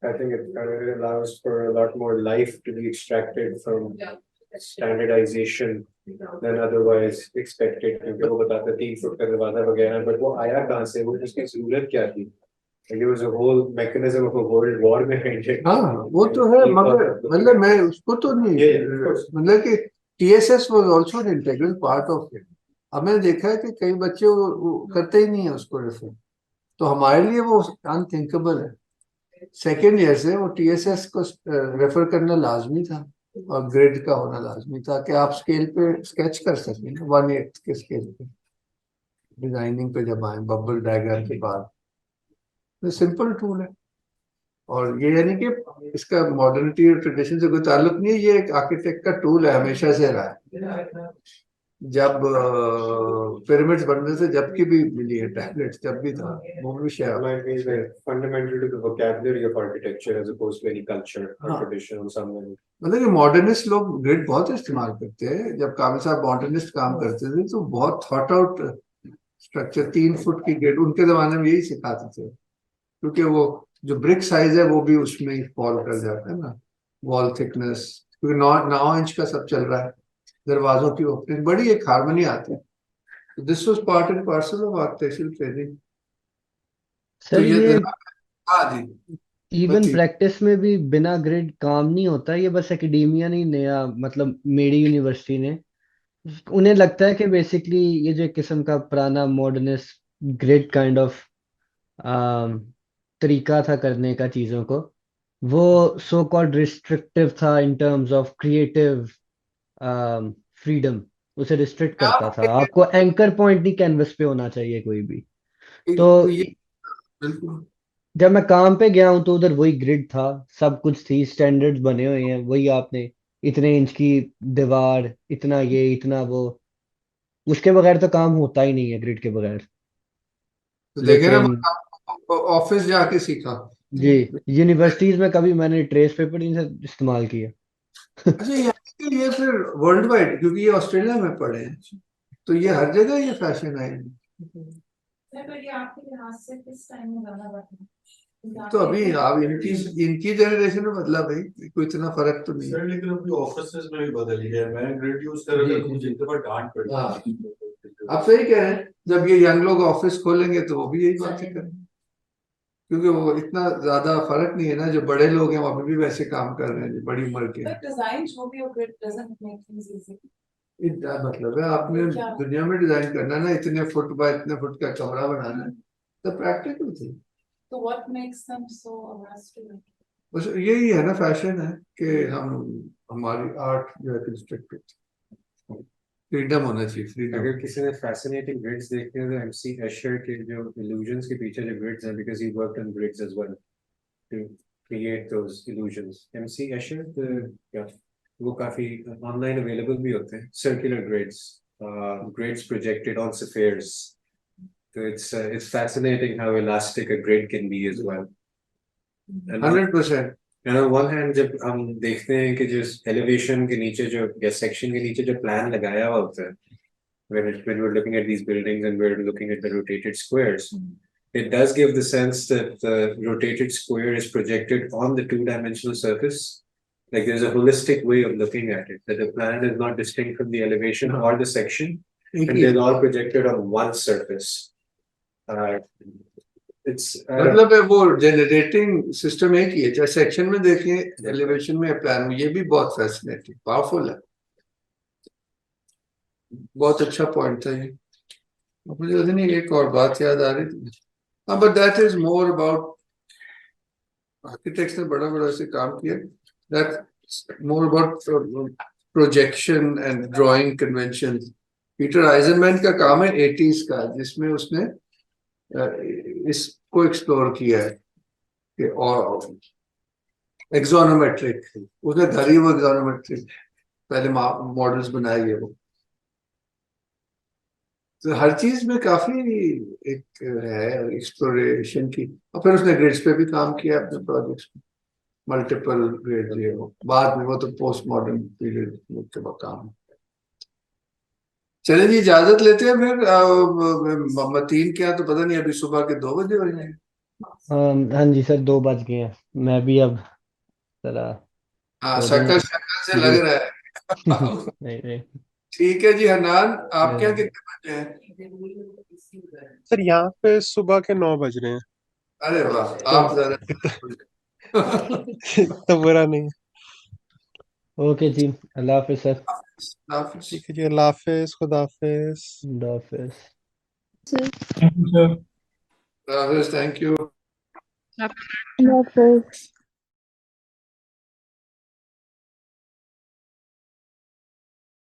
[SPEAKER 12] I think it allows for a lot more life to be extracted from standardization than otherwise expected. क्योंकि वो बताते 3 फुट का दरवाजा वगैरह, but वो आया कहाँ से, वो उसकी जरूरत क्या थी? There was a whole mechanism of a world war behind it.
[SPEAKER 1] हाँ वो तो है, मगर मतलब मैं उसको तो नहीं, मतलब कि TSS was also an integral part of it। अब मैंने देखा है कि कई बच्चे वो करते ही नहीं है उसको रेफर, तो हमारे लिए वो अनथिंकेबल है। सेकेंड ईयर से वो TSS को रेफर करना लाजमी था और ग्रिड का होना लाजमी था कि आप स्केल पे स्केच कर सकें 1/8 के स्केल पे। डिजाइनिंग पे जब आए बबल डायग्राम के बाद, तो सिंपल टूल है। और ये यानी कि इसका मॉडर्निटी और ट्रेडिशन से कोई ताल्लुक नहीं है, ये एक आर्किटेक्ट का टूल है, हमेशा से रहा है। जब पिरामिड्स बनने से जब की भी मिली है टैबलेट्स, जब भी था वो भी share.
[SPEAKER 12] Might be like fundamental to the vocabulary of architecture as opposed to any culture or tradition on some level.
[SPEAKER 1] मतलब कि मॉडर्निस्ट लोग ग्रिड बहुत इस्तेमाल करते हैं। जब कामिल साहब मॉडर्निस्ट काम करते थे तो बहुत थॉट आउट स्ट्रक्चर 3 फुट की ग्रिड उनके जमाने में यही सिखाते थे, क्योंकि वो जो ब्रिक साइज है वो भी उसमें ही फॉल कर जाता है ना, वॉल थिकनेस, क्योंकि 9 इंच का सब चल रहा है, दरवाजों की ओपनिंग बड़ी एक हार्मनी आती है। This was part and parcel of architectural training. तो
[SPEAKER 6] सर ये
[SPEAKER 1] हाँ जी,
[SPEAKER 6] इवन प्रैक्टिस में भी बिना ग्रिड काम नहीं होता। ये बस एकेडेमिया नहीं, नया मतलब मेरी यूनिवर्सिटी ने, उन्हें लगता है कि बेसिकली ये जो एक किस्म का पुराना मॉडर्निस्ट ग्रिड काइंड ऑफ तरीका था करने का चीजों को, वो सो कॉल्ड रिस्ट्रिक्टिव था in terms of creative freedom. उसे रिस्ट्रिक्ट करता था, आपको एंकर पॉइंट नहीं कैनवस पे होना चाहिए कोई भी। तो जब मैं काम पे गया हूं तो उधर वही ग्रिड था, सब कुछ थी, स्टैंडर्ड्स बने हुए हैं, वही आपने इतने इंच की दीवार, इतना ये इतना वो, उसके बगैर तो काम होता ही नहीं है ग्रिड के बगैर।
[SPEAKER 1] तो देखे ना,
[SPEAKER 6] लेकिन
[SPEAKER 1] ऑफिस जाके सीखा
[SPEAKER 6] जी, यूनिवर्सिटीज में कभी मैंने ट्रेस पेपर नहीं इस्तेमाल किया।
[SPEAKER 1] अच्छा ये फिर वर्ल्ड वाइड, क्योंकि ये ऑस्ट्रेलिया में पढ़े हैं तो ये हर जगह ये फैशन है।
[SPEAKER 9] तो ये आपके लिहाज से किस टाइम में ज्यादा बढ़ा?
[SPEAKER 1] तो अभी अब इनकी इनकी जनरेशन में बदला भाई, कोई इतना फर्क तो नहीं है।
[SPEAKER 5] सर लेकिन अभी ऑफिसेज में भी बदल गया है। मैं ग्रिड यूज कर रहा था तो मुझे इतने बार डांट पड़ी।
[SPEAKER 1] हाँ। आप सही कह रहे हैं, जब ये यंग लोग ऑफिस खोलेंगे तो वो भी यही बातें करेंगे, क्योंकि वो इतना ज्यादा फर्क नहीं है ना, जो बड़े लोग हैं वो अभी भी वैसे काम कर रहे हैं जो बड़ी उम्र के हैं।
[SPEAKER 9] But design जो भी हो grid doesn't make things easy.
[SPEAKER 1] इतना मतलब है, आपने दुनिया में डिजाइन करना है ना, इतने फुट बाय इतने फुट का कमरा बनाना है, तो प्रैक्टिकल थी।
[SPEAKER 9] So what makes them so averse to it?
[SPEAKER 1] बस यही है ना, फैशन है कि हम हमारी आर्ट जो है रिस्ट्रिक्टेड, फ्रीडम होना चाहिए, फ्रीडम।
[SPEAKER 12] अगर किसी ने फैसिनेटिंग ग्रिड्स देखते हैं तो एमसी एशर के जो इल्यूजन्स के पीछे जो ग्रिड्स हैं, because he worked on grids as well to create those illusions. MC Escher वो काफी ऑनलाइन अवेलेबल भी होते हैं, circular grids projected on spheres. So it's fascinating how elastic a grid can be as well.
[SPEAKER 1] 100%।
[SPEAKER 12] And on one hand, जब हम देखते हैं कि जो elevation के नीचे जो या section के नीचे जो plan लगाया हुआ होता है, when we're looking at these buildings and we're looking at the rotated squares, it does give the sense that the rotated square is projected on the two-dimensional surface. Like there's a holistic way of looking at it, that the plan is not distinct from the elevation or the section, and they're all projected on one surface.
[SPEAKER 1] मतलब है वो generating system एक ही है, चाहे section में देखें, elevation में, plan में, ये भी बहुत फैसिनेटिंग पावरफुल है। बहुत अच्छा पॉइंट था ये। मुझे नहीं एक और बात याद आ रही थी, हाँ, but that is more about architects ने बड़ा बड़ा से काम किया, that more about projection and drawing convention. Peter Eisenman का काम है 80s का, जिसमें उसने इसको एक्सप्लोर किया है कि और एक्सोनोमेट्रिक, उसने घर ही वो एक्सोनोमेट्रिक पहले मॉडल्स बनाए है वो। तो हर चीज में काफी एक है एक्सप्लोरेशन की, और फिर उसने ग्रिड्स पे भी काम किया अपने प्रोजेक्ट्स में, मल्टीपल ग्रिड लिए वो बाद में, वो तो पोस्ट मॉडर्न पीरियड के काम। चले जी, इजाजत लेते हैं फिर। मतीन क्या तो पता नहीं, अभी सुबह के 2 बजे हो जाएंगे।
[SPEAKER 6] हाँ जी सर, 2 बज गए हैं। मैं भी अब जरा
[SPEAKER 1] हाँ,
[SPEAKER 6] सो
[SPEAKER 1] शक्ल
[SPEAKER 6] जाऊं
[SPEAKER 1] से
[SPEAKER 6] जी।
[SPEAKER 1] लग रहा है।
[SPEAKER 6] नहीं नहीं,
[SPEAKER 1] ठीक है जी। हनान, आप क्या कितने बजे हैं?
[SPEAKER 7] सर यहाँ पे सुबह के 9 बज रहे हैं।
[SPEAKER 1] अरे वाह,
[SPEAKER 7] तो
[SPEAKER 1] आप जरा
[SPEAKER 7] इतना बुरा नहीं।
[SPEAKER 6] ओके जी, अल्लाह हाफिज सर।
[SPEAKER 7] ठीक है जी, अल्लाह हाफिज, खुदा हाफिज।
[SPEAKER 6] खुदा हाफिज।
[SPEAKER 4] Thank you, sir.
[SPEAKER 1] Thank you.
[SPEAKER 2] Allah Hafiz.